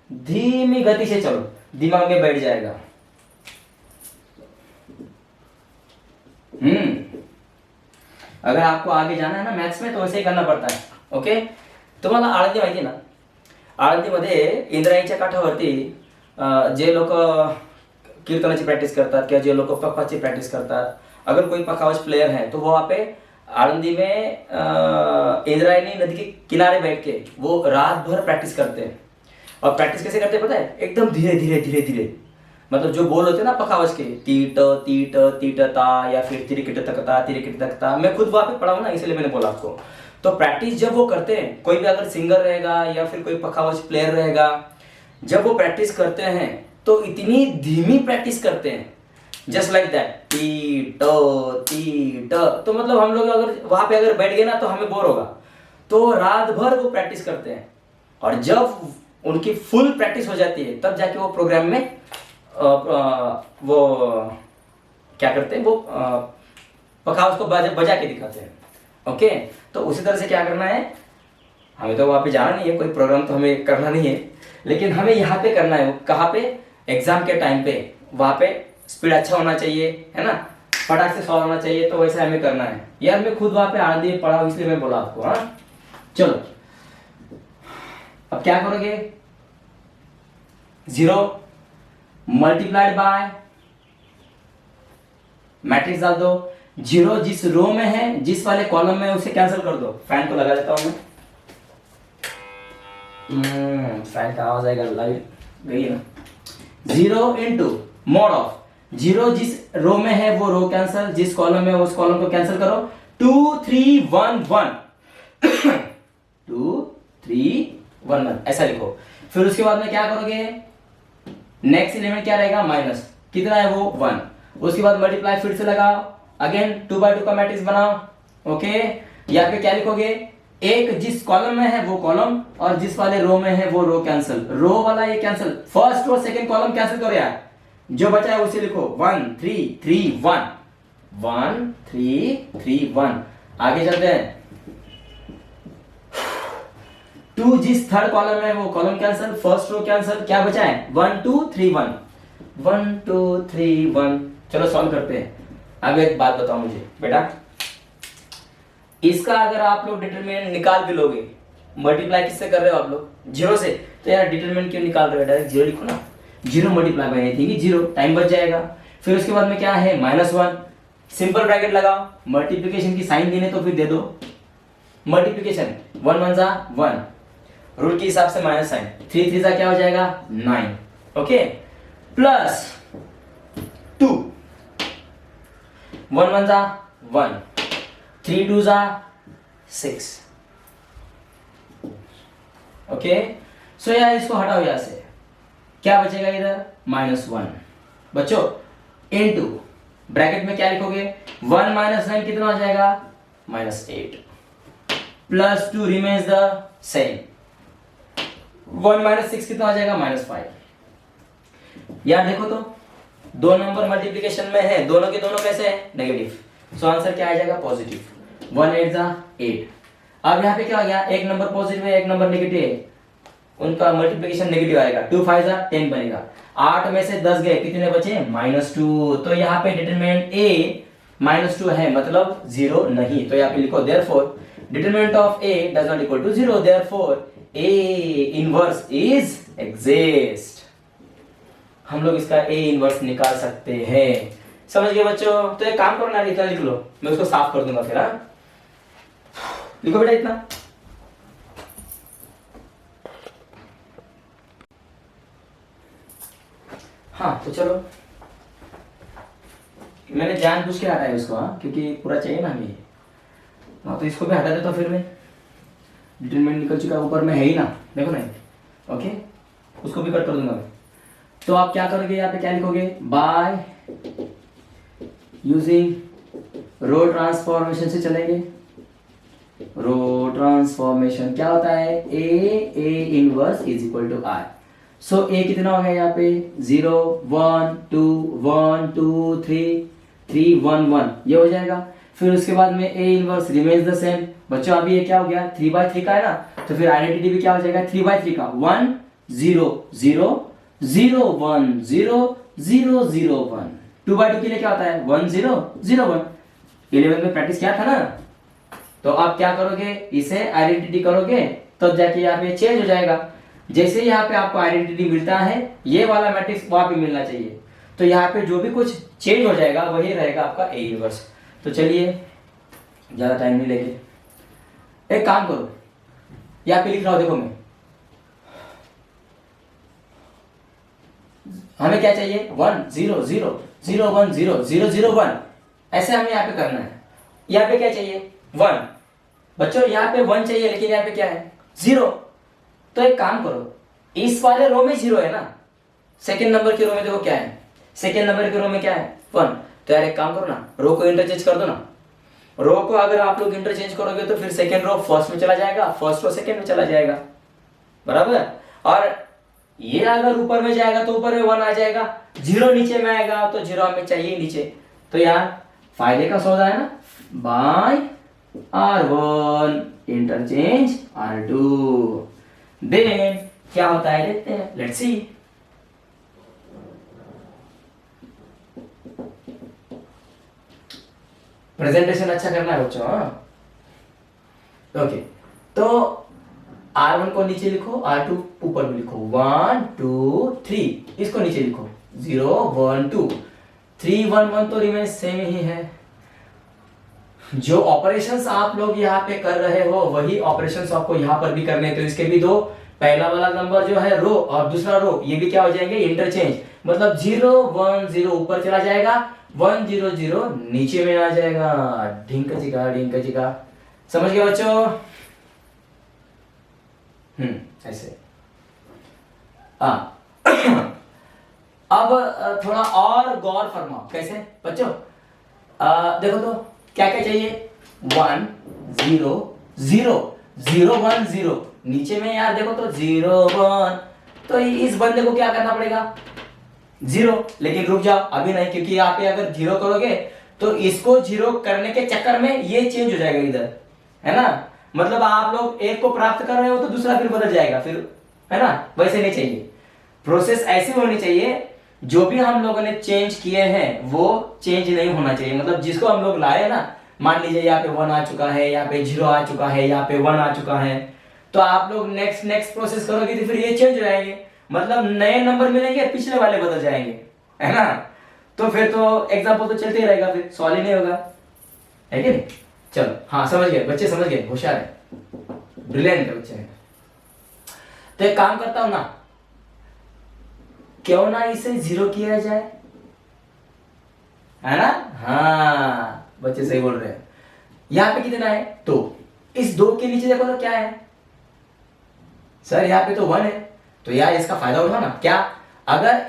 धीमी गति से चलो, दिमाग में बैठ जाएगा। अगर आपको आगे जाना है ना मैथ्स में, तो वैसे ही करना पड़ता है, ओके। तुम्हाला आळंदी माहिती ना, आळंदीमध्ये इंद्रायणीच्या काठावरती जे लोक कीर्तनाची प्रॅक्टिस करतात किंवा जे लोक पखवाजची प्रॅक्टिस करतात, अगर कोई पखवाज प्लेयर है तो वो वहाँ पे आळंदी में इंद्रायणी नदी के किनारे बैठ के वो रात भर प्रैक्टिस करते हैं। और प्रैक्टिस कैसे करते हैं पता है, एकदम धीरे धीरे धीरे धीरे, मतलब जो बोल होते हैं ना पखावज के, तीट तीट तीटता या फिर तिरिकिट तकता तिरिकिट तकता, मैं खुद वहाँ पे पढ़ा हूँ ना, इसलिए मैंने बोला आपको। तो प्रैक्टिस जब वो करते हैं, कोई भी अगर सिंगर रहेगा या फिर कोई पखावज प्लेयर रहेगा, जब वो प्रैक्टिस करते हैं तो इतनी धीमी प्रैक्टिस करते हैं, जस्ट लाइक दैट, टी ट। तो मतलब हम लोग अगर वहां पे अगर बैठ गए ना तो हमें बोर होगा, तो रात भर वो प्रैक्टिस करते हैं, और जब उनकी फुल प्रैक्टिस हो जाती है तब जाके वो प्रोग्राम में वो क्या करते हैं, वो पखावज को बजा के दिखाते हैं, ओके। तो उसी तरह से क्या करना है, हमें तो वहां पे जाना नहीं है, कोई प्रोग्राम तो हमें करना नहीं है, लेकिन हमें यहाँ पे करना है। कहाँ पे, एग्जाम के टाइम पे, वहां पे स्पीड अच्छा होना चाहिए, है ना, फटाक से सॉल्व होना चाहिए, तो वैसे हमें करना है यार। मैं खुद वहां पे आळंदी में पढ़ा हूं, इसलिए मैं बोला आपको। हाँ चलो, अब क्या करोगे, 0 मल्टीप्लाइड बाय मैट्रिक्स डाल दो, 0 जिस रो में है, जिस वाले कॉलम में, उसे कैंसिल कर दो। फैन को लगा देता हूं मैं, फैन का आवाज आएगा, लाइट गई ना। 0 इंटू मोड ऑफ, 0 जिस रो में है वो रो कैंसिल, जिस कॉलम में उस कॉलम को कैंसिल करो, 2 3 1 1 2 3 1 1 ऐसा लिखो। फिर उसके बाद में क्या करोगे, नेक्स्ट एलिमेंट क्या रहेगा, माइनस, कितना है वो 1, उसके बाद मल्टीप्लाई फिर से लगाओ, अगेन 2 बाय 2 का मैट्रिक्स बनाओ, ओके। यहाँ पे क्या लिखोगे, एक जिस कॉलम में है वो कॉलम, और जिस वाले रो में है वो रो कैंसिल, रो वाला ये कैंसिल, फर्स्ट और सेकंड कॉलम कैंसिल करो यार, जो बचा है उसे लिखो, 1 3 3 1 1 3 3 1। आगे चलते हैं, 2 जिस थर्ड कॉलम में है वो column cancel, first row cancel, क्या बचा है 1 2 3 1 1 2 3 1। चलो सॉल्व करते हैं। अब एक बात बताओ मुझे बेटा, इसका अगर आप लोग डिटरमिनेंट निकाल भी लोगे, मल्टीप्लाई किससे कर रहे हो आप लोग, 0 से, तो यार डिटरमिनेंट क्यों निकाल रहे हो, डायरेक्ट 0 लिखो ना, 0 मल्टीप्लाई बाय एनीथिंग 0, टाइम बच जाएगा। फिर उसके बाद में क्या है, -1, सिंपल ब्रैकेट लगाओ, मल्टीप्लिकेशन की साइन देने तो फिर दे दो, मल्टीप्लिकेशन 1 1 जा 1, रूल के हिसाब से माइनस साइन, 3 3 जा क्या हो जाएगा 9, ओके, प्लस 2, 1 1 जा 1, 3 2 जा 6, ओके। सो यार इसको हटाओ, यहां से क्या बचेगा इधर, -1 बच्चों, इनटू ब्रैकेट में क्या लिखोगे, 1 -9 कितना हो जाएगा, -8, प्लस 2 रिमेन्स द सेम, 1 6 कितना हो जाएगा, -5। यार देखो तो, दो नंबर मल्टीप्लिकेशन में है, दोनों के दोनों कैसे है, नेगेटिव, सो आंसर क्या आ जाएगा, पॉजिटिव, 1 8 जा 8। अब यहाँ पे क्या हो गया, एक नंबर पॉजिटिव है, एक नंबर नेगेटिव है, उनका मल्टीप्लिकेशन नेगेटिव आएगा, 2 5 जा 10 बनेगा, 8 में से 10 गए, कितने बचे, -2। तो यहाँ पे डिटरमिनेंट ए -2 है, मतलब 0 नहीं, तो यहाँ पे लिखो therefore determinant of A does not equal to 0, therefore A inverse is exist. हम लोग इसका ए इनवर्स निकाल सकते हैं, समझ गए बच्चों। तो एक काम करो ना, इतना लिख लो, मैं उसको साफ कर दूंगा फिर। हाँ लिखो बेटा इतना, हाँ तो चलो, मैंने जानबूझ के हटाया उसको, हाँ क्योंकि पूरा चाहिए ना हमें। हाँ तो इसको भी हटा देता हूँ फिर मैं, डिटरमिनेंट निकल चुका है, ऊपर में है ही ना, देखो ना, ओके, उसको भी कट कर दूंगा मैं। तो आप क्या करोगे, यहाँ पे क्या लिखोगे, बाय यूजिंग रो ट्रांसफॉर्मेशन से चलेंगे। रो ट्रांसफॉर्मेशन क्या होता है, A inverse is equal to R. So A कितना हो गया यहाँ पे, 0 1 2 1 2 3 3 1 1, ये हो जाएगा। फिर उसके बाद में A inverse remains the same. बच्चों अभी ये क्या हो गया, 3/3 का है ना, तो फिर आइडेंटिटी भी क्या हो जाएगा, 3/3 का, 1 0 0 0 1 0 0 0 1। 2/2 के लिए क्या होता है, 1 0 0 1। 11 में प्रैक्टिस किया था ना। तो आप क्या करोगे, इसे आइडेंटिटी करोगे तब जाके यहाँ पे चेंज हो जाएगा। जैसे यहाँ पे आपको आइडेंटिटी मिलता है, ये वाला मैट्रिक्स वहां पे मिलना चाहिए। तो यहाँ पे जो भी कुछ चेंज हो जाएगा वही रहेगा आपका ए इनवर्स। तो चलिए ज्यादा टाइम नहीं लेंगे, एक काम करो, यहाँ पे लिख रहा हूं, देखो मैं, हमें क्या चाहिए, 1 0 0 0 1 0 0 0 1, ऐसे हमें यहाँ पे करना है। यहाँ पे क्या चाहिए, 1। बच्चों यहाँ पे 1 चाहिए, लेकिन यहाँ पे क्या है, 0। तो एक काम करो, इस वाले रो में 0 है ना, सेकंड नंबर के रो में देखो क्या है, सेकंड नंबर के रो में क्या है, 1। तो यार एक काम करो ना, रो को इंटरचेंज कर दो ना। रो को अगर आप लोग इंटरचेंज करोगे तो फिर सेकंड रो फर्स्ट में चला जाएगा, फर्स्ट रो सेकंड में चला जाएगा, बराबर। और ये अगर ऊपर में जाएगा तो ऊपर में 1 आ जाएगा, 0 नीचे में आएगा तो 0 हमें चाहिए नीचे। तो यार फायदे का सौदा है ना, bye R1 interchange R2, then क्या होता है देखते हैं, लेट्स सी। प्रेजेंटेशन अच्छा करना है बच्चों, हाँ ओके। तो R1 को नीचे लिखो, R2 ऊपर में लिखो, 1 2 3, इसको नीचे लिखो, 0 1 2 3 1 1 तो रिमेन सेम ही है। जो ऑपरेशंस आप लोग यहाँ पे कर रहे हो वही ऑपरेशंस आपको यहाँ पर भी करने हैं। तो इसके भी दो, पहला वाला नंबर जो है रो और दूसरा रो, ये भी क्या हो जाएंगे, इंटरचेंज। मतलब 0 1 0 ऊपर चला जाएगा, 1 0 0 नीचे में आ जाएगा, ढिंक चिका। समझ गए बच्चों? ऐसे। अब थोड़ा और गौर फरमाओ, कैसे बच्चों? देखो तो क्या क्या चाहिए, 1 0 0 0 1 0, नीचे में यार देखो तो 0 1, तो इस बंदे को क्या करना पड़ेगा, 0। लेकिन रुक जाओ, अभी नहीं, क्योंकि यहाँ पे अगर 0 करोगे तो इसको 0 करने के चक्कर में ये चेंज हो जाएगा इधर, है ना। मतलब आप लोग एक को प्राप्त कर रहे हो तो दूसरा फिर बदल जाएगा फिर, है ना। वैसे नहीं चाहिए, प्रोसेस ऐसी होनी चाहिए, जो भी हम लोगों ने चेंज किए हैं वो चेंज नहीं होना चाहिए। मतलब जिसको हम लोग लाए ना, मान लीजिए यहाँ पे 1 आ चुका है, यहाँ पे 0 आ चुका है, यहाँ पे 1 आ चुका है, तो आप लोग नेक्स्ट प्रोसेस करोगे तो फिर ये चेंज हो जाएंगे, मतलब नए नंबर मिलेंगे, पिछले वाले बदल जाएंगे, है ना। तो फिर तो एग्जाम्पल तो चलते ही रहेगा, फिर सॉल्व ही नहीं होगा, है कि नहीं। चलो हाँ, समझ गए बच्चे, समझ गए, होशियार है, ब्रिलियंट है बच्चे। तो एक काम करता हूं ना, क्यों ना इसे 0 किया जाए, है ना। हाँ बच्चे सही बोल रहे हैं। यहां पे कितना है, 2। इस 2 के नीचे देखो तो क्या है, सर यहाँ पे तो 1 है। तो यार इसका फायदा उठाओ ना। क्या, अगर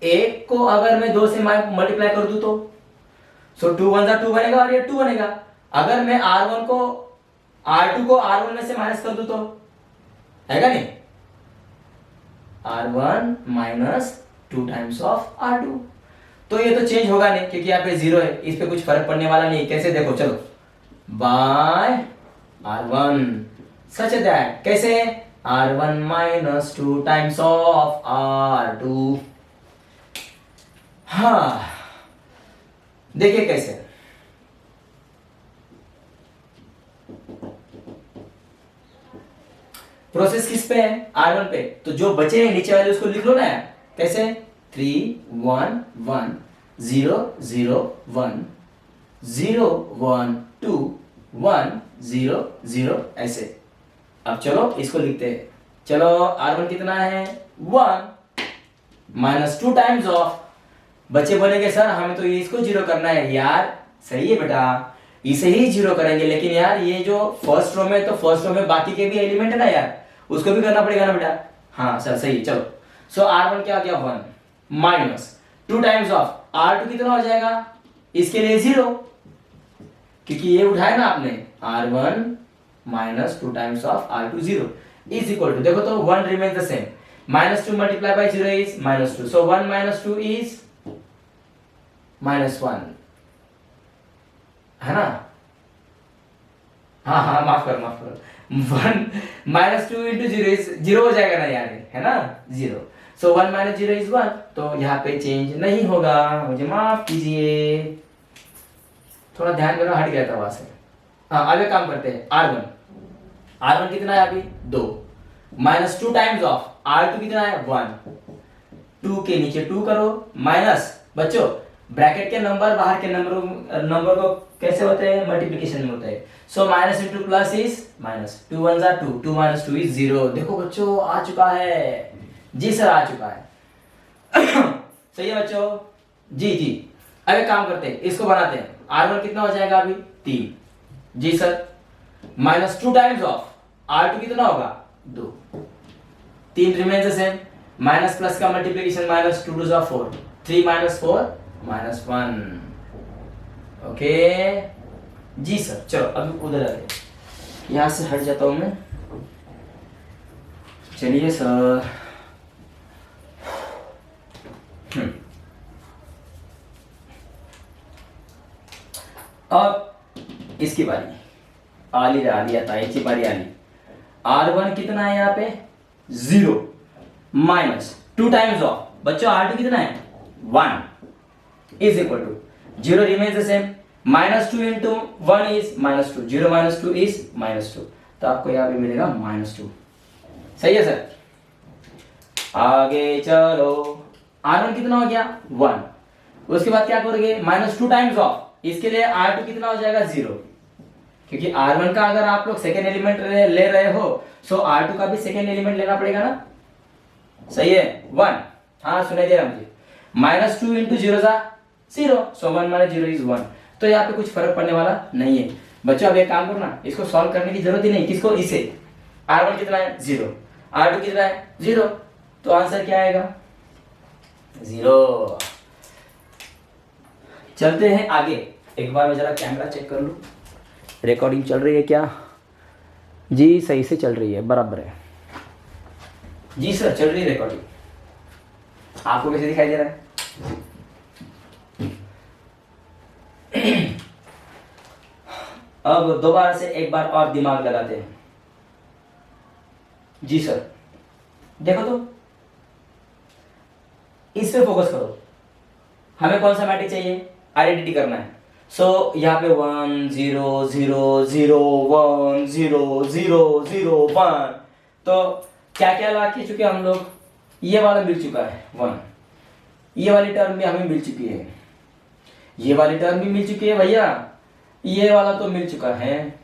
एक को अगर मैं 2 से मल्टीप्लाई कर दूं तो, सो 2 1 2 बनेगा और ये 2 बनेगा। अगर मैं R1 को R2 को R1 में से माइनस कर दूं तो, है नहीं, R1 minus 2 times of R2, तो ये तो चेंज होगा नहीं क्योंकि यहाँ पे 0 है, इस पे कुछ फर्क पड़ने वाला नहीं। कैसे देखो, चलो, बाय R1 सच दैट, कैसे, R1 minus 2 times of R2। हाँ देखिए कैसे, प्रोसेस किस पे है, R1 पे, तो जो बचे हैं नीचे वाले उसको लिख लो ना। कैसे, 3 1 1 0 0 1 0 1 2 1 0 0, ऐसे। अब चलो इसको लिखते हैं। चलो R1 कितना है, 1 माइनस 2 टाइम्स ऑफ, बच्चे बोलेंगे सर हमें तो इसको 0 करना है। यार सही है बेटा, इसे ही जीरो करेंगे। लेकिन यार ये जो फर्स्ट रो में, तो फर्स्ट रो में बाकी के भी एलिमेंट है ना यार, उसको भी करना पड़ेगा ना बेटा। हाँ सर सही, चलो। सो R1 क्या क्या 1 माइनस 2 टाइम्स ऑफ R2 कितना हो जाएगा, इसके लिए 0, क्योंकि ये उठाया ना आपने, R1 minus 2 times of R2 0 is equal to, देखो तो 1 remains the same, -2 multiply by 0 is -2, so 1 minus 2 is -1, है ना। हाँ हाँ माफ करो 1 -2 into 0 इज 0 हो जाएगा ना यार, है ना 0, सो 1 minus 0 इज 1, तो यहाँ पे चेंज नहीं होगा, मुझे माफ कीजिए, थोड़ा ध्यान मेरा हट गया था वहां से। हाँ आगे काम करते हैं। R1 कितना है अभी 2, -2 टाइम्स ऑफ R2 कितना है 1, 2 के नीचे 2 करो, माइनस, बच्चों ब्रैकेट के नंबर बाहर के नंबर को कैसे होते हैं, मल्टीप्लिकेशन में होते हैं, so minus into plus is minus, 2 1 जा 2, 2 minus 2 इज 0। देखो बच्चों आ चुका है, जी सर आ चुका है। सही है बच्चों, जी। अब एक काम करते हैं, इसको बनाते हैं। R1 कितना हो जाएगा अभी 3, जी सर, -2 टाइम्स ऑफ R2 कितना होगा 2, 3 remains the same, minus plus का मल्टीप्लिकेशन, -2 2 जा 4, 3 minus 4 -1, ओके जी सर। चलो अभी उधर आते हैं, यहां से हट जाता हूं मैं, चलिए सर। अब इसकी बारी आली आता है, इसकी बारी आली। R1 कितना है यहाँ पे 0 माइनस 2 टाइम्स ऑफ, बच्चों R2 कितना है 1 is equal to 0 remains the same, -2 into 1 is -2, 0 minus 2 is -2, तो आपको यहाँ पे मिलेगा -2, सही है सर। आगे चलो, R1 कितना हो गया 1, उसके बाद क्या करोगे -2 टाइम्स ऑफ, इसके लिए R2 कितना हो जाएगा 0, क्योंकि R1 का अगर आप लोग सेकेंड एलिमेंट ले रहे हो, सो R2 का भी सेकेंड एलिमेंट लेना पड़ेगा ना, सही है 1, हाँ सुनाई दे रहा मुझे, -2 into 0 जा 0, सो 1 minus 0 is 1, तो यहाँ पे कुछ फर्क पड़ने वाला नहीं है बच्चों। अब एक काम करो ना, इसको सॉल्व करने की जरूरत ही नहीं, किसको, इसे। R1 कितना है 0, R2 कितना है 0, तो आंसर क्या आएगा 0। चलते हैं आगे, एक बार मैं जरा कैमरा चेक कर लूं, रिकॉर्डिंग चल रही है क्या, जी सही से चल रही है, बराबर है जी सर, चल रही है रिकॉर्डिंग। आपको कैसे दिखाई दे रहा है? अब दोबारा से एक बार और दिमाग लगाते हैं, जी सर। देखो तो इस पे फोकस करो, हमें कौन सा मैट्रिक्स चाहिए, आइडेंटिटी करना है। सो यहाँ पे 1 0 0 0 1 0 0 0 1, तो क्या क्या ला के चुके हम लोग, ये वाला मिल चुका है 1, ये वाली टर्म भी हमें मिल चुकी है, ये वाली टर्म भी मिल चुकी है भैया, ये वाला तो मिल चुका है।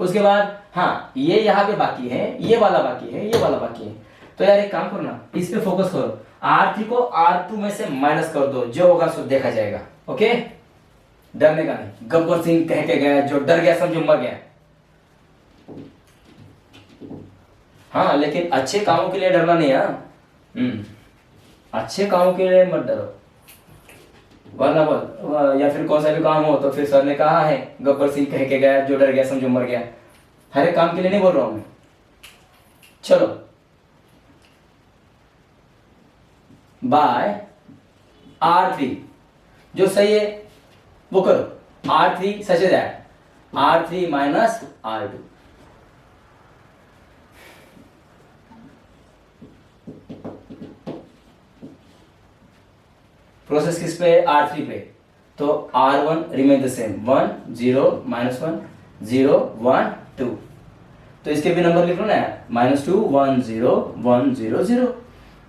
उसके बाद हाँ ये यहाँ पे बाकी है, ये वाला बाकी है, ये वाला बाकी है। तो यार एक काम करो ना, इस पे फोकस करो, R3 को R2 में से माइनस कर दो, जो होगा सो देखा जाएगा, ओके। डरने का नहीं, गब्बर सिंह कह के गया, जो डर गया समझो मर गया। हाँ लेकिन अच्छे कामों के लिए डरना नहीं है, अच्छे कामों के लिए मत डरो, वरना या फिर कौन सा भी काम हो तो फिर सर ने कहा है गब्बर सिंह कह के गया, जो डर गया समझो मर गया। हर एक काम के लिए नहीं बोल रहा हूं मैं। चलो बाय R3 जो सही है वो करो, R3 सच है that, R3 minus R2, process किस पे, R3 पे, तो R1 रिमेन द सेम, 1 0 -1 0 1 2, तो इसके भी नंबर लिख लो ना, -2 1 0 1 0 0।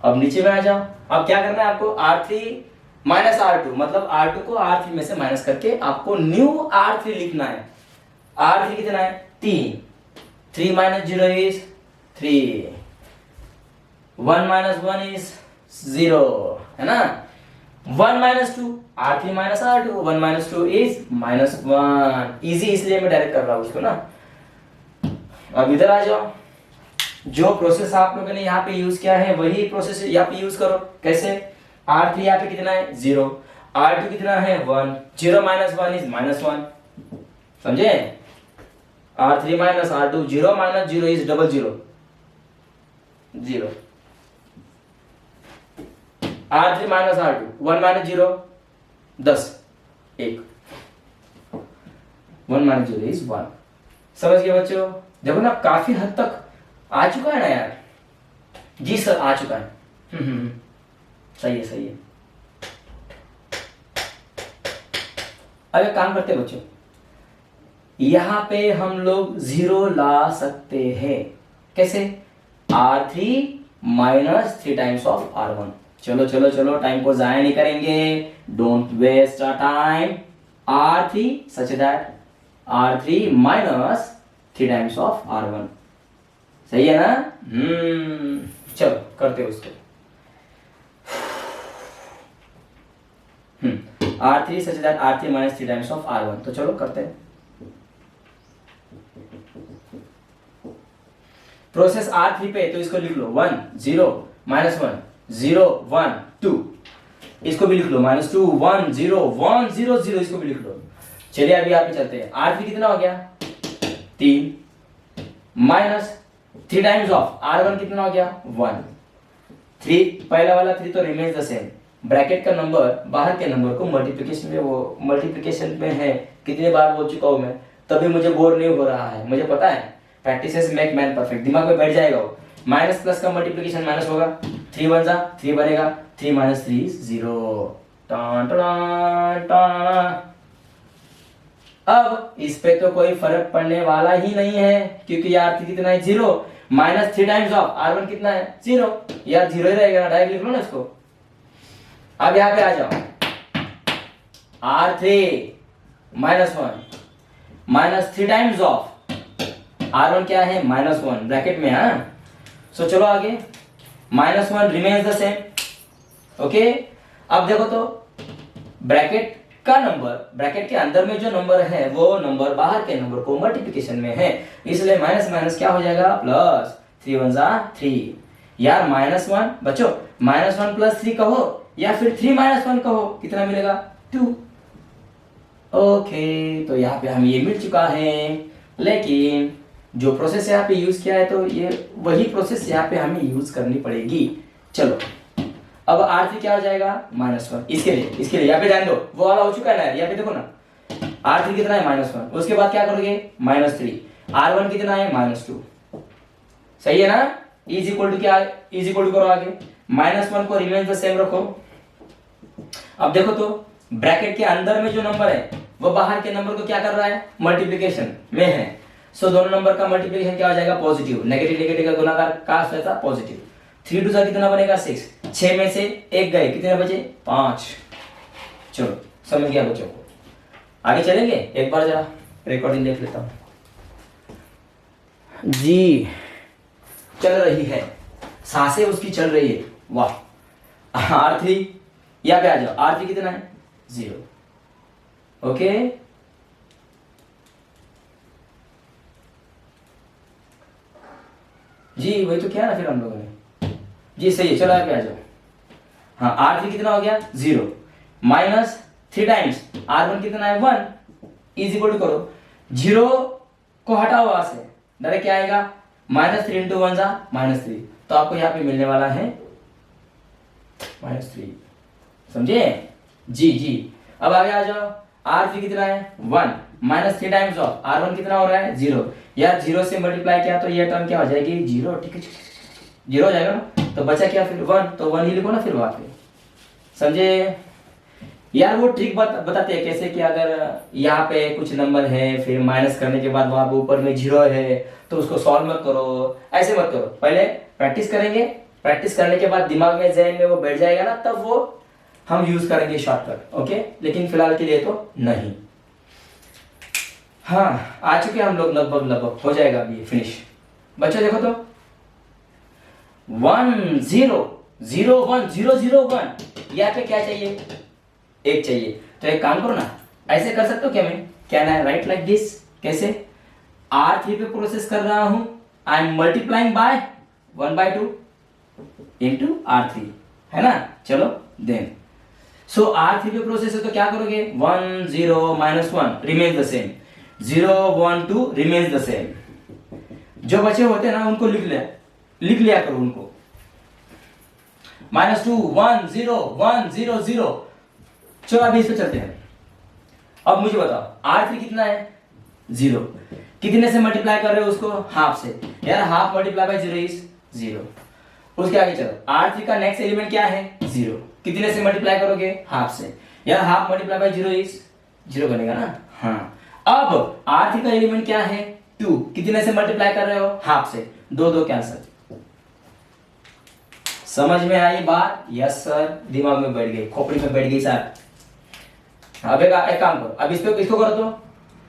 अब नीचे में आ जाओ, अब क्या करना है आपको, R3 माइनस R2, मतलब R2 को R3 में से माइनस करके आपको न्यू R3 लिखना है। R3 कितना है 3, 3 minus 0 is 3, 1 minus 1 is 0, है ना। 1 minus two, R3 minus R2, 1 minus two is -1। Easy इसलिए मैं डायरेक्ट कर रहा हूं उसको ना। अब इधर आ जाओ, जो प्रोसेस आप लोगों ने यहाँ पे यूज किया है वही प्रोसेस यहाँ पे यूज करो। कैसे? R3 यहाँ पे कितना है 0, R2 कितना है 1, 0 माइनस 1 इज -1, समझे? R3 minus R2, 0 minus 0 is double 0, 0। R3 minus R2, 1 minus 0 10, 1, 1 minus 0 is 1। समझ गए बच्चों? देखो ना काफी हद तक आ चुका है ना यार। जी सर आ चुका है। सही है सही है। अब एक काम करते हैं बच्चों, यहां पे हम लोग 0 ला सकते हैं। कैसे? R3 minus 3 times of R1। चलो चलो चलो, टाइम को जाया नहीं करेंगे, don't waste a time. R3 such that R3 minus 3 times of R1। सही है ना? चलो करते हैं उसको। R3 such that R3 minus 3 times of R1। तो चलो करते हैं। प्रोसेस R3 पे तो इसको लिख लो 1 0 -1 0 1 2, इसको भी लिख लो -2 1 0 1 0 0, इसको भी लिख लो। चलिए अभी आप ही चलते हैं। R3 कितना हो गया 3 माइनस 3 टाइम्स ऑफ R1 कितना हो गया 1। 3 पहला वाला 3 तो रिमेन्स द सेम। ब्रैकेट का नंबर बाहर के नंबर को मल्टीप्लिकेशन में, वो मल्टीप्लिकेशन में है, कितने बार बोल चुका हूं मैं, तभी मुझे बोर नहीं हो रहा है। मुझे पता है प्रैक्टिसेस मेक मैन परफेक्ट, दिमाग में बैठ जाएगा वो। माइनस प्लस का मल्टीप्लिकेशन माइनस होगा, 3 1 जा 3 बनेगा, 3 माइनस 3 इज 0। अब इस पे तो कोई फर्क पड़ने वाला ही नहीं है, क्योंकि यार कितना है 0 माइनस 3 टाइम्स ऑफ R1 कितना है 0, यार 0 ही रहेगा ना, डायरेक्ट लिख लो ना इसको। अब यहां पे आ जाओ, R3 -1 minus 3 times of R1 क्या है -1 ब्रैकेट में। हाँ सो चलो आगे, -1 रिमेन्स द सेम। ओके अब देखो तो ब्रैकेट का नंबर, ब्रैकेट के अंदर में जो नंबर है वो नंबर बाहर के नंबर को मल्टीप्लिकेशन में है, इसलिए माइनस माइनस क्या हो जाएगा प्लस। 3 1 जा 3, यार -1 बच्चों, -1 प्लस 3 कहो या फिर 3 -1 कहो, कितना मिलेगा 2। ओके तो यहाँ पे हमें ये मिल चुका है, लेकिन जो प्रोसेस यहाँ पे यूज किया है तो ये वही प्रोसेस यहाँ पे हमें यूज करनी पड़ेगी। चलो अब R3 क्या हो जाएगा -1। इसके लिए यहाँ पे ध्यान दो, वो वाला हो चुका है ना, यहाँ पे देखो ना R3 कितना है -1, उसके बाद क्या करोगे -3, R1 कितना है -2, सही है ना। इज इक्वल टू क्या, इज इक्वल टू करो आगे, -1 को रिमेन्स द सेम रखो। अब देखो तो ब्रैकेट के अंदर में जो नंबर है वो बाहर के नंबर को क्या कर रहा है मल्टीप्लिकेशन में है, सो दोनों नंबर का मल्टीप्लिकेशन क्या हो जाएगा पॉजिटिव, नेगेटिव नेगेटिव का गुणाकार का होता है पॉजिटिव। 3 2 कितना बनेगा 6, 6 में से 1 गए, कितने बचे 5। चलो समझ गया बच्चों को, आगे चलेंगे। एक बार जरा रिकॉर्डिंग देख लेता हूं जी। चल रही है, सांसें उसकी चल रही है, वाह। R3 यहाँ पे आ जाओ, R3 कितना है 0। ओके जी वही तो किया ना फिर हम लोगों ने जी, सही है। चलो यहाँ पे आ जाओ। हाँ R3 कितना हो गया 0 माइनस 3 टाइम्स R1 कितना है 1, इज इक्वल टू करो 0 को हटाओ वहां से, डायरेक्ट क्या आएगा -3 इंटू 1 जा -3, तो आपको यहाँ पे मिलने वाला है -3, समझे जी जी। अब आगे आ जाओ, R3 कितना है 1 माइनस 3 टाइम्स ऑफ R1 कितना हो रहा है 0, यार 0 से मल्टीप्लाई किया तो ये टर्म क्या हो जाएगी 0, ठीक है 0 हो जाएगा ना, तो बचा क्या फिर 1, तो 1 ही लिखो ना फिर वहां पे, समझे यार। वो ट्रिक बताते हैं कैसे कि अगर यहाँ पे कुछ नंबर है फिर माइनस करने के बाद वहां पे ऊपर में 0 है तो उसको सॉल्व मत करो, ऐसे मत करो, पहले प्रैक्टिस करेंगे, प्रैक्टिस करने के बाद दिमाग में जहन में वो बैठ जाएगा ना, तब वो हम यूज करेंगे शॉर्टकट। ओके लेकिन फिलहाल के लिए तो नहीं। हाँ आ चुके हम लोग लगभग हो जाएगा अभी फिनिश। बच्चों देखो तो 1 0 0 1 0 0 1, यहाँ पे क्या चाहिए 1 चाहिए। तो एक काम करो ना, ऐसे कर सकते हो क्या, मैं can I right like this, कैसे, R3 पे प्रोसेस कर रहा हूं, I am multiplying by 1/2 into R3, है ना। चलो देन, सो R3 पे प्रोसेस है तो क्या करोगे, 1 0 -1 remains the same, 0 1 2 remains the same. जो बचे होते हैं ना उनको लिख लिया करो उनको, -2 1 0 1 0 0। चलो अभी इस पे चलते हैं। अब मुझे बताओ R3 कितना है, 0, कितने से मल्टीप्लाई कर रहे हो उसको, हाफ से, यार हाफ मल्टीप्लाई बाय 0 इज 0। उसके आगे चलो, R3 का नेक्स्ट एलिमेंट क्या है, 0, कितने से मल्टीप्लाई करोगे, हाफ से, यार हाफ मल्टीप्लाई बाय 0 इज 0 बनेगा ना। हाँ, अब R3 का एलिमेंट क्या है, 2, कितने से मल्टीप्लाई कर रहे हो, हाफ से, 2 2 कैंसिल। समझ में आई बात, यस सर, दिमाग में बैठ गई, खोपड़ी में बैठ गई सर। अब एक काम करो, अब इसको करो तो,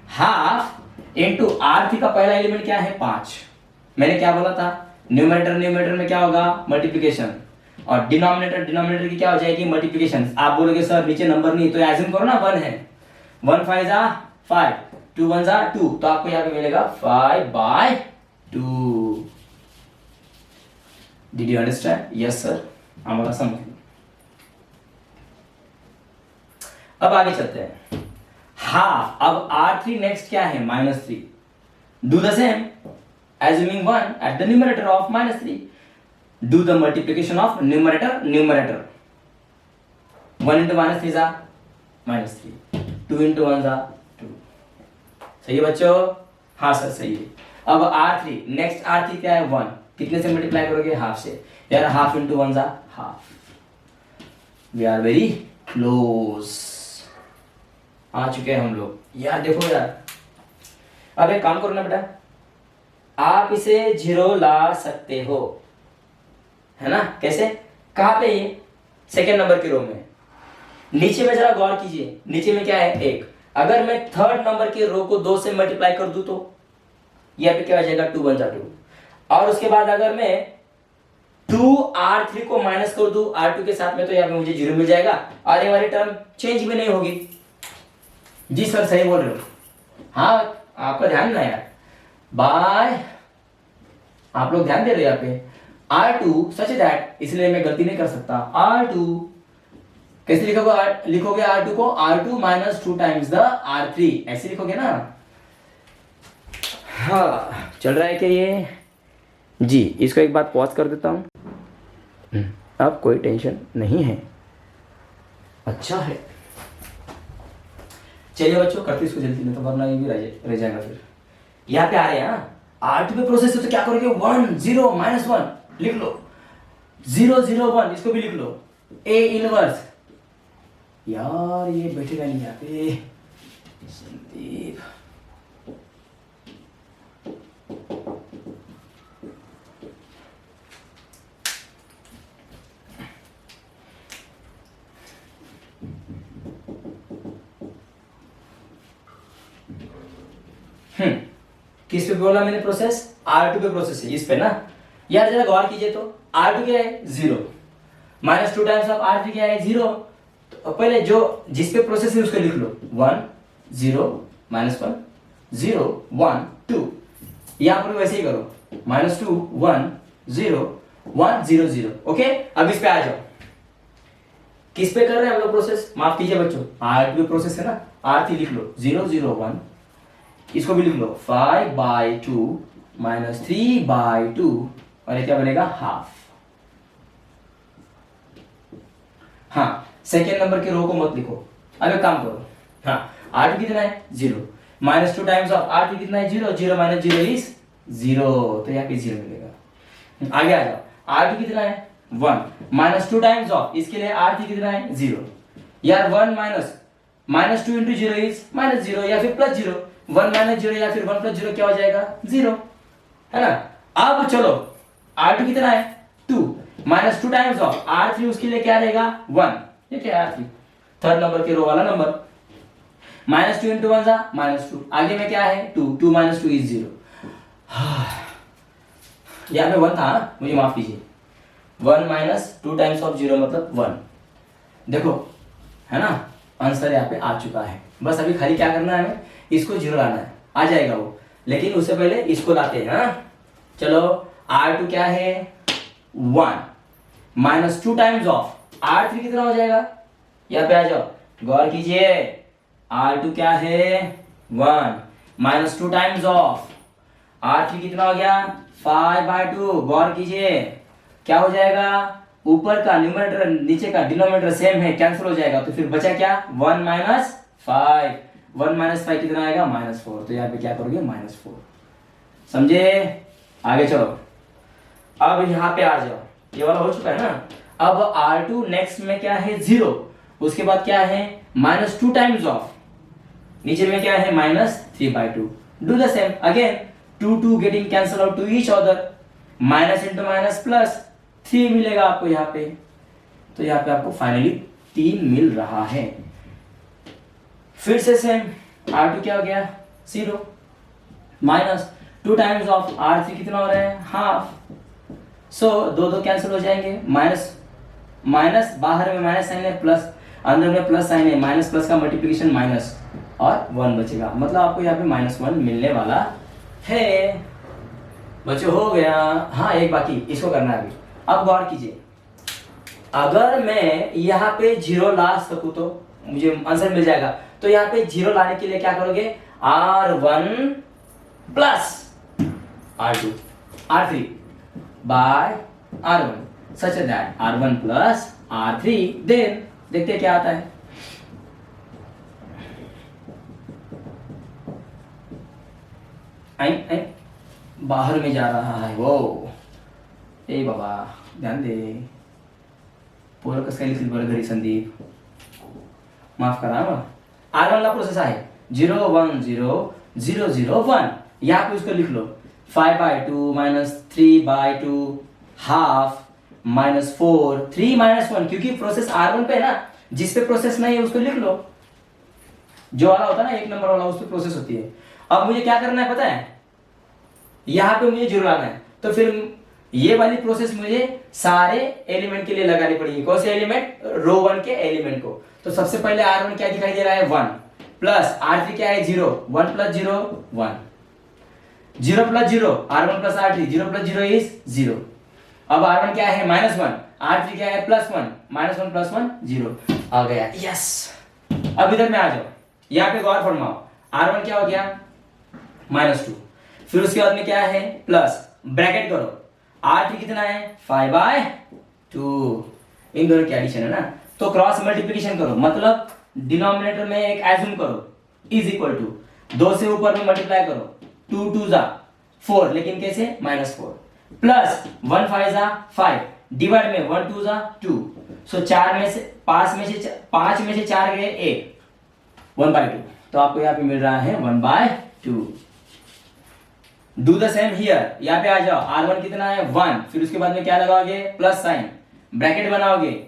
हाफ इंटू R3 का पहला एलिमेंट क्या है, 5। मैंने क्या बोला था, न्यूमरेटर में क्या होगा, मल्टीप्लिकेशन, और डिनोमिनेटर की क्या हो जाएगी, मल्टीप्लिकेशन। आप बोलोगे सर नीचे नंबर नहीं, तो एज्यूम करो ना 1 है, 1 5 जा 5, 2 1 जा 2, तो आपको यहाँ पे मिलेगा 5/2। Did you understand, yes sir, हमारा समझ। अब आगे चलते हैं। हाँ, अब R3 नेक्स्ट क्या है, -3, do the same, assuming 1 at the numerator of -3, do the multiplication of numerator 1 into -3 is -3, 2 into 1 is 2। सही है बच्चों, हाँ सर सही है। अब R3 नेक्स्ट, R3 क्या है, 1, कितने से मल्टीप्लाई करोगे, हाफ से, यार half into 1 is half. We are very close, आ चुके हैं हम लोग यार। देखो यार, अब एक काम करो ना बेटा, आप इसे 0 ला सकते हो, है ना। कैसे, कहां पे, ये सेकेंड नंबर के रो में, नीचे में जरा गौर कीजिए, नीचे में क्या है, 1। अगर मैं थर्ड नंबर के रो को 2 से मल्टीप्लाई कर दूं तो यहाँ पे क्या हो जाएगा, 2 1 जा 2। और उसके बाद अगर मैं 2R3 को माइनस कर दूं R2 के साथ में, तो यहाँ पे मुझे 0 मिल जाएगा, और ये वाली टर्म चेंज भी नहीं होगी। जी सर सही बोल रहे हो, हाँ आपका ध्यान ना यार, बाय, आप लोग ध्यान दे रहे हो यहाँ पे, R2 सच दैट, इसलिए मैं गलती नहीं कर सकता। R2 कैसे लिखोगे R2 को, R2 - 2 टाइम्स द R3, ऐसे लिखोगे ना। हाँ चल रहा है क्या ये, जी इसको एक बात पॉज कर देता हूँ, अब कोई टेंशन नहीं है, अच्छा है। चलिए बच्चों करते इसको जल्दी, नहीं तो वरना ये भी रह जाएगा फिर। यहाँ पे आ रहे हैं R2 पे प्रोसेस है तो क्या करोगे, 1 0 -1 लिख लो, 0 0 1 इसको भी लिख लो, A इनवर्स। यार ये बैठेगा नहीं यहाँ पे संदीप, किस पे बोला मैंने प्रोसेस, R2 पे प्रोसेस है, इस पे ना। यार जरा गौर कीजिए तो, R2 क्या है, 0, -2 टाइम्स ऑफ R3 क्या है, 0। तो पहले जो जिस पे प्रोसेस है उसको लिख लो, 1 0 -1 0 1 2। यहाँ पर वैसे ही करो, -2 1 0 1 0 0। ओके, अब इस पे आ जाओ, किस पे कर रहे हैं हम लोग प्रोसेस, माफ कीजिए बच्चों, R2 पे प्रोसेस है ना, R3 लिख लो 0 0 1, इसको भी लिख लो 5/2 -3/2, और ये क्या बनेगा, हाफ। हाँ, सेकेंड नंबर के रो को मत लिखो, अब एक काम करो, हाँ R2 कितना है, 0, -2 टाइम्स ऑफ R3 कितना है, 0 0 -0 इज 0, तो यहाँ पे 0 मिलेगा। आगे आ जाओ, R2 कितना है, 1, -2 टाइम्स ऑफ, इसके लिए R3 कितना है, 0। यार 1 -2 इंटू 0 इज -0 या फिर +0, 1 -0 या फिर 1 + 0 क्या हो जाएगा, 0, है ना। अब चलो R2 कितना है, 2, -2 टाइम्स ऑफ R3, उसके लिए क्या रहेगा, 1, ये क्या है R3, थर्ड नंबर के रो वाला नंबर, -2 इंटू 1 -2, आगे में क्या है, 2 2 -2 इज 0। यहाँ पे 1 था, मुझे माफ कीजिए, 1 -2 टाइम्स ऑफ 0 मतलब 1, देखो है ना, आंसर यहाँ पे आ चुका है। बस अभी खाली क्या करना है हमें, इसको जीरो लाना है, आ जाएगा वो, लेकिन उससे पहले इसको लाते हैं। हाँ चलो, R2 क्या है 1 माइनस 2 टाइम्स ऑफ R3 कितना हो जाएगा, यहाँ पे आ जाओ, गौर कीजिए। R2 क्या है 1 माइनस 2 टाइम्स ऑफ R3 कितना हो गया 5/2। गौर कीजिए क्या हो जाएगा, ऊपर का न्यूमरेटर नीचे का डिनोमिनेटर सेम है, कैंसिल हो जाएगा, तो फिर बचा क्या 1 माइनस 5। 1 माइनस 5 कितना आएगा -4। तो यहाँ पे क्या करोगे -4। समझे, आगे चलो। अब यहाँ पे आ जाओ, ये वाला हो चुका है ना। अब R2 नेक्स्ट में क्या है 0, उसके बाद क्या है -2 टाइम्स ऑफ, नीचे में क्या है -3/2। Do the same again, 2 getting cancel out to each other, minus into minus plus 3 मिलेगा आपको यहाँ पे। तो यहाँ पे आपको फाइनली 3 मिल रहा है। फिर से सेम, R2 क्या हो गया 0 माइनस 2 टाइम्स ऑफ R3 कितना हो रहा है हाफ। सो दो कैंसिल हो जाएंगे, माइनस माइनस बाहर में माइनस साइन है, प्लस अंदर में प्लस साइन है, माइनस प्लस का मल्टीप्लिकेशन माइनस और 1 बचेगा, मतलब आपको यहाँ पे -1 मिलने वाला है। बच्चों हो गया। हाँ एक बाकी इसको करना है अभी। अब गौर कीजिए, अगर मैं यहाँ पे 0 ला सकूं तो मुझे आंसर मिल जाएगा। तो यहाँ पे 0 लाने के लिए क्या करोगे, R1 plus R2 R3 by R1 such that R1 plus R3, then देखते हैं क्या आता है। आई बाहर में जा रहा है वो, ए बाबा ध्यान दे, पोरं कसं काय लिखली बरं घरी संदीप, माफ करा। R1 ला प्रोसेस आहे 0 1 0 0 0 1, यहाँ पे उसको लिख लो 5/2 माइनस 3/2 हाफ माइनस 4 3 माइनस 1, क्योंकि प्रोसेस R1 पे है ना, जिस पे प्रोसेस नहीं है उसको लिख लो, जो वाला होता है ना 1 नंबर वाला उस पे प्रोसेस होती है। अब मुझे क्या करना है पता है, यहाँ पे मुझे 0 लाना है, तो फिर ये वाली प्रोसेस मुझे सारे एलिमेंट के लिए लगानी पड़ेगी। कौन से एलिमेंट, रो 1 के एलिमेंट को। तो सबसे पहले R1 क्या दिखाई दे रहा है 1 प्लस R3 क्या है 0, 1 plus 0 1, 0 plus 0 R1 plus R3, 0 plus 0 is 0। अब R1 क्या है -1, R3 क्या है +1, -1 प्लस 1 0 आ गया, यस। अब इधर में आ जाओ, यहाँ पे गौर फरमाओ, R1 क्या हो गया -2, फिर उसके बाद में क्या है प्लस, ब्रैकेट करो, R3 कितना है 5/2, इन दोनों की एडिशन है ना, तो क्रॉस मल्टीप्लिकेशन करो, मतलब डिनोमिनेटर में एक एज्यूम करो इज इक्वल टू 2 से ऊपर में मल्टीप्लाई करो, 2 2 जा 4, लेकिन कैसे -4 प्लस 1 5 जा 5, डिवाइड में 1 2 जा 2, सो 4 में से 5 में से 4 गए 1 1/2, तो आपको यहाँ पे मिल रहा है 1/2। डू द सेम हियर, यहाँ पे आ जाओ, R1 कितना है 1, फिर उसके बाद में क्या लगाओगे प्लस साइन, ब्रैकेट बनाओगे,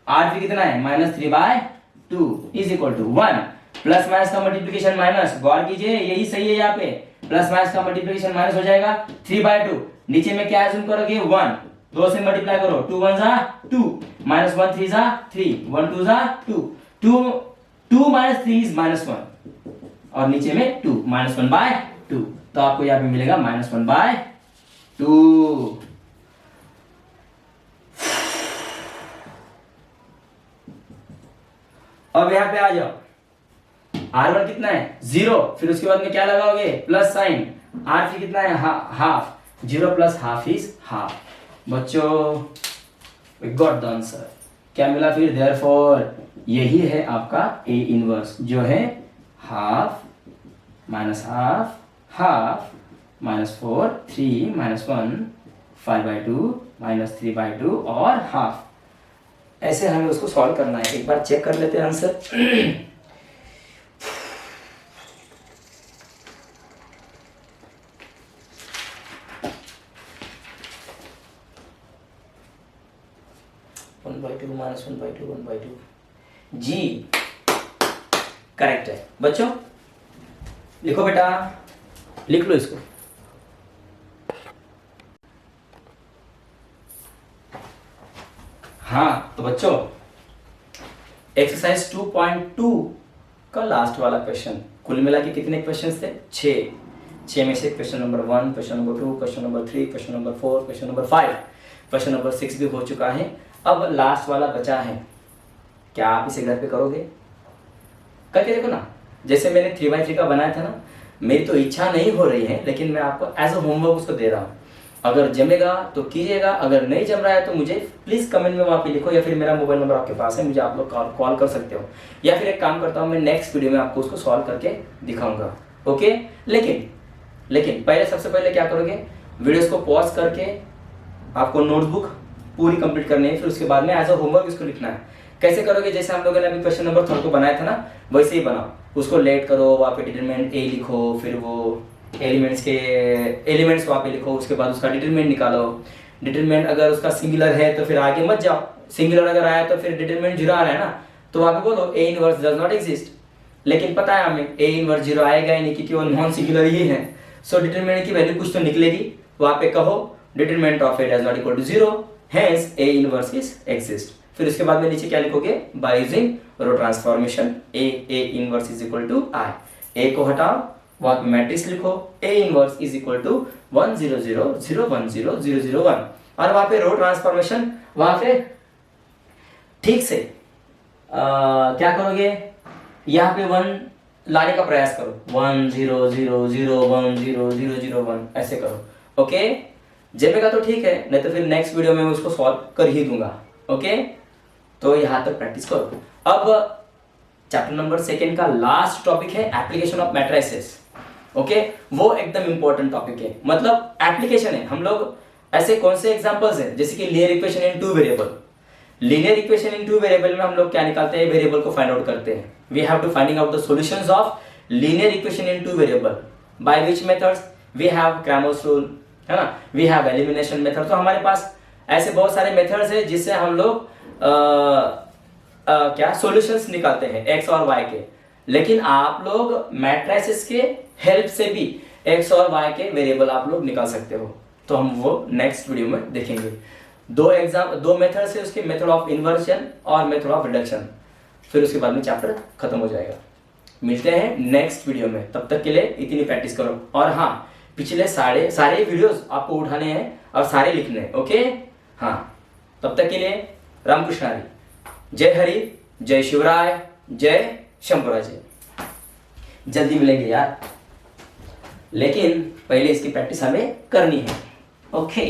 R3 कितना है -3/2 is equal to 1, plus minus का मल्टीप्लिकेशन माइनस, गौर कीजिए यही सही है, यहाँ पे प्लस माइनस का मल्टीप्लिकेशन माइनस हो जाएगा 3/2, नीचे में क्या एज्यूम करोगे 1, 2 से मल्टीप्लाई करो, 2 1 जा 2, -1 3 जा 3, 1 2 जा 2, 2 minus 3 is -1, और नीचे में 2 -1/2, तो आपको यहाँ पे मिलेगा -1/2। अब यहाँ पे आ जाओ, R1 कितना है 0, फिर उसके बाद में क्या लगाओगे प्लस साइन, R3 कितना है half, 0 plus half is half. बच्चों we got the answer, क्या मिला फिर, देयरफॉर यही है आपका A इनवर्स, जो है हाफ माइनस हाफ हाफ -4 3 -1 5/2 -3/2 और हाफ। ऐसे हमें उसको सॉल्व करना है, एक बार चेक कर लेते हैं आंसर। (1/2 जी करेक्ट है। बच्चों लिखो बेटा, लिख लो इसको। हाँ तो बच्चों एक्सरसाइज 2.2 का लास्ट वाला क्वेश्चन। कुल मिला के कितने क्वेश्चन थे? 6 में से question number 1, question number 2, question number 3, question number 4, question number 5, question number 6 भी हो चुका है। अब लास्ट वाला बचा है। क्या आप इसे घर पे करोगे? करके देखो ना। जैसे मैंने 3x3 का बनाया था ना, मेरी तो इच्छा नहीं हो रही है, लेकिन मैं आपको एज अ होमवर्क उसको दे रहा हूँ। अगर जमेगा तो कीजिएगा, अगर नहीं जम रहा है तो मुझे प्लीज़ कमेंट में वहाँ पे लिखो, या फिर मेरा मोबाइल नंबर आपके पास है, मुझे आप लोग कॉल कर सकते हो। या फिर एक काम करता हूँ, मैं नेक्स्ट वीडियो में आपको उसको सॉल्व करके दिखाऊंगा। ओके, लेकिन पहले सबसे पहले क्या करोगे, वीडियोस को पॉज करके आपको नोटबुक पूरी कंप्लीट करनी है, फिर उसके बाद में एज अ होमवर्क इसको लिखना है। कैसे करोगे? जैसे हम लोगों ने अभी क्वेश्चन नंबर 3 को बनाया था ना, वैसे ही बनाओ। उसको लेट करो, वहाँ पे डिटरमिनेंट ए लिखो, फिर वो एलिमेंट्स वहाँ पे लिखो, उसके बाद उसका डिटरमिनेंट निकालो। डिटरमिनेंट अगर उसका सिंगुलर है तो फिर आगे मत जाओ, सिंगुलर अगर आया तो फिर डिटरमिनेंट 0 आ रहा है ना, तो वहाँ पे बोलो A inverse does not exist. लेकिन पता है हमें ए इनवर्स 0 आएगा ही नहीं, क्योंकि वो नॉन सिंगुलर ही है। सो डिटरमिनेंट की वैल्यू कुछ तो निकलेगी, वहाँ पे कहो determinant of A does not equal to 0, hence A inverse is exist. फिर उसके बाद में नीचे क्या लिखोगे? By using row transformation A inverse is equal to I. A को हटाओ, वहां पे मैट्रिक्स लिखो, A inverse is equal to 1 0 0 0 1 0 0 0 1, और वहां पे रो ट्रांसफॉर्मेशन वहां पे ठीक से क्या करोगे? यहाँ पे 1 लाने का प्रयास करो, 1 0 0 0 1 0 0 0 1 ऐसे करो। ओके, जमेगा तो ठीक है, नहीं तो फिर नेक्स्ट वीडियो में मैं उसको सॉल्व कर ही दूंगा। ओके, तो यहाँ तक प्रैक्टिस करो। अब चैप्टर नंबर 2 का लास्ट टॉपिक है एप्लीकेशन ऑफ मैट्रिसेस। ओके, वो एकदम इंपॉर्टेंट टॉपिक है, मतलब एप्लीकेशन है। हम लोग ऐसे कौन से एग्जांपल्स हैं, जैसे कि linear equation in 2 variable. Linear equation in 2 variable में हम लोग क्या निकालते हैं? वेरिएबल को फाइंड आउट करते हैं। We have to finding out the solutions of linear equation in 2 variable by which methods? We have Cramer's rule, है ना, वी हैव एलिमिनेशन मेथड। तो हमारे पास ऐसे बहुत सारे मेथड्स हैं जिससे हम लोग क्या सॉल्यूशंस निकालते हैं एक्स और वाई के। लेकिन आप लोग मैट्रिसेस के हेल्प से भी एक्स और वाई के वेरिएबल आप लोग निकाल सकते हो, तो हम वो नेक्स्ट वीडियो में देखेंगे। दो मेथड से, उसके मेथड ऑफ इन्वर्जन और मेथड ऑफ रिडक्शन, फिर उसके बाद में चैप्टर खत्म हो जाएगा। मिलते हैं नेक्स्ट वीडियो में, तब तक के लिए इतनी प्रैक्टिस करो। और हाँ, पिछले सारे वीडियोस आपको उठाने हैं और सारे लिखने हैं। ओके, हाँ, तब तक के लिए रामकृष्ण हरि, जय हरि, जय शिवराय, जय शंभुराज। जल्दी मिलेंगे यार, लेकिन पहले इसकी प्रैक्टिस हमें करनी है। ओके।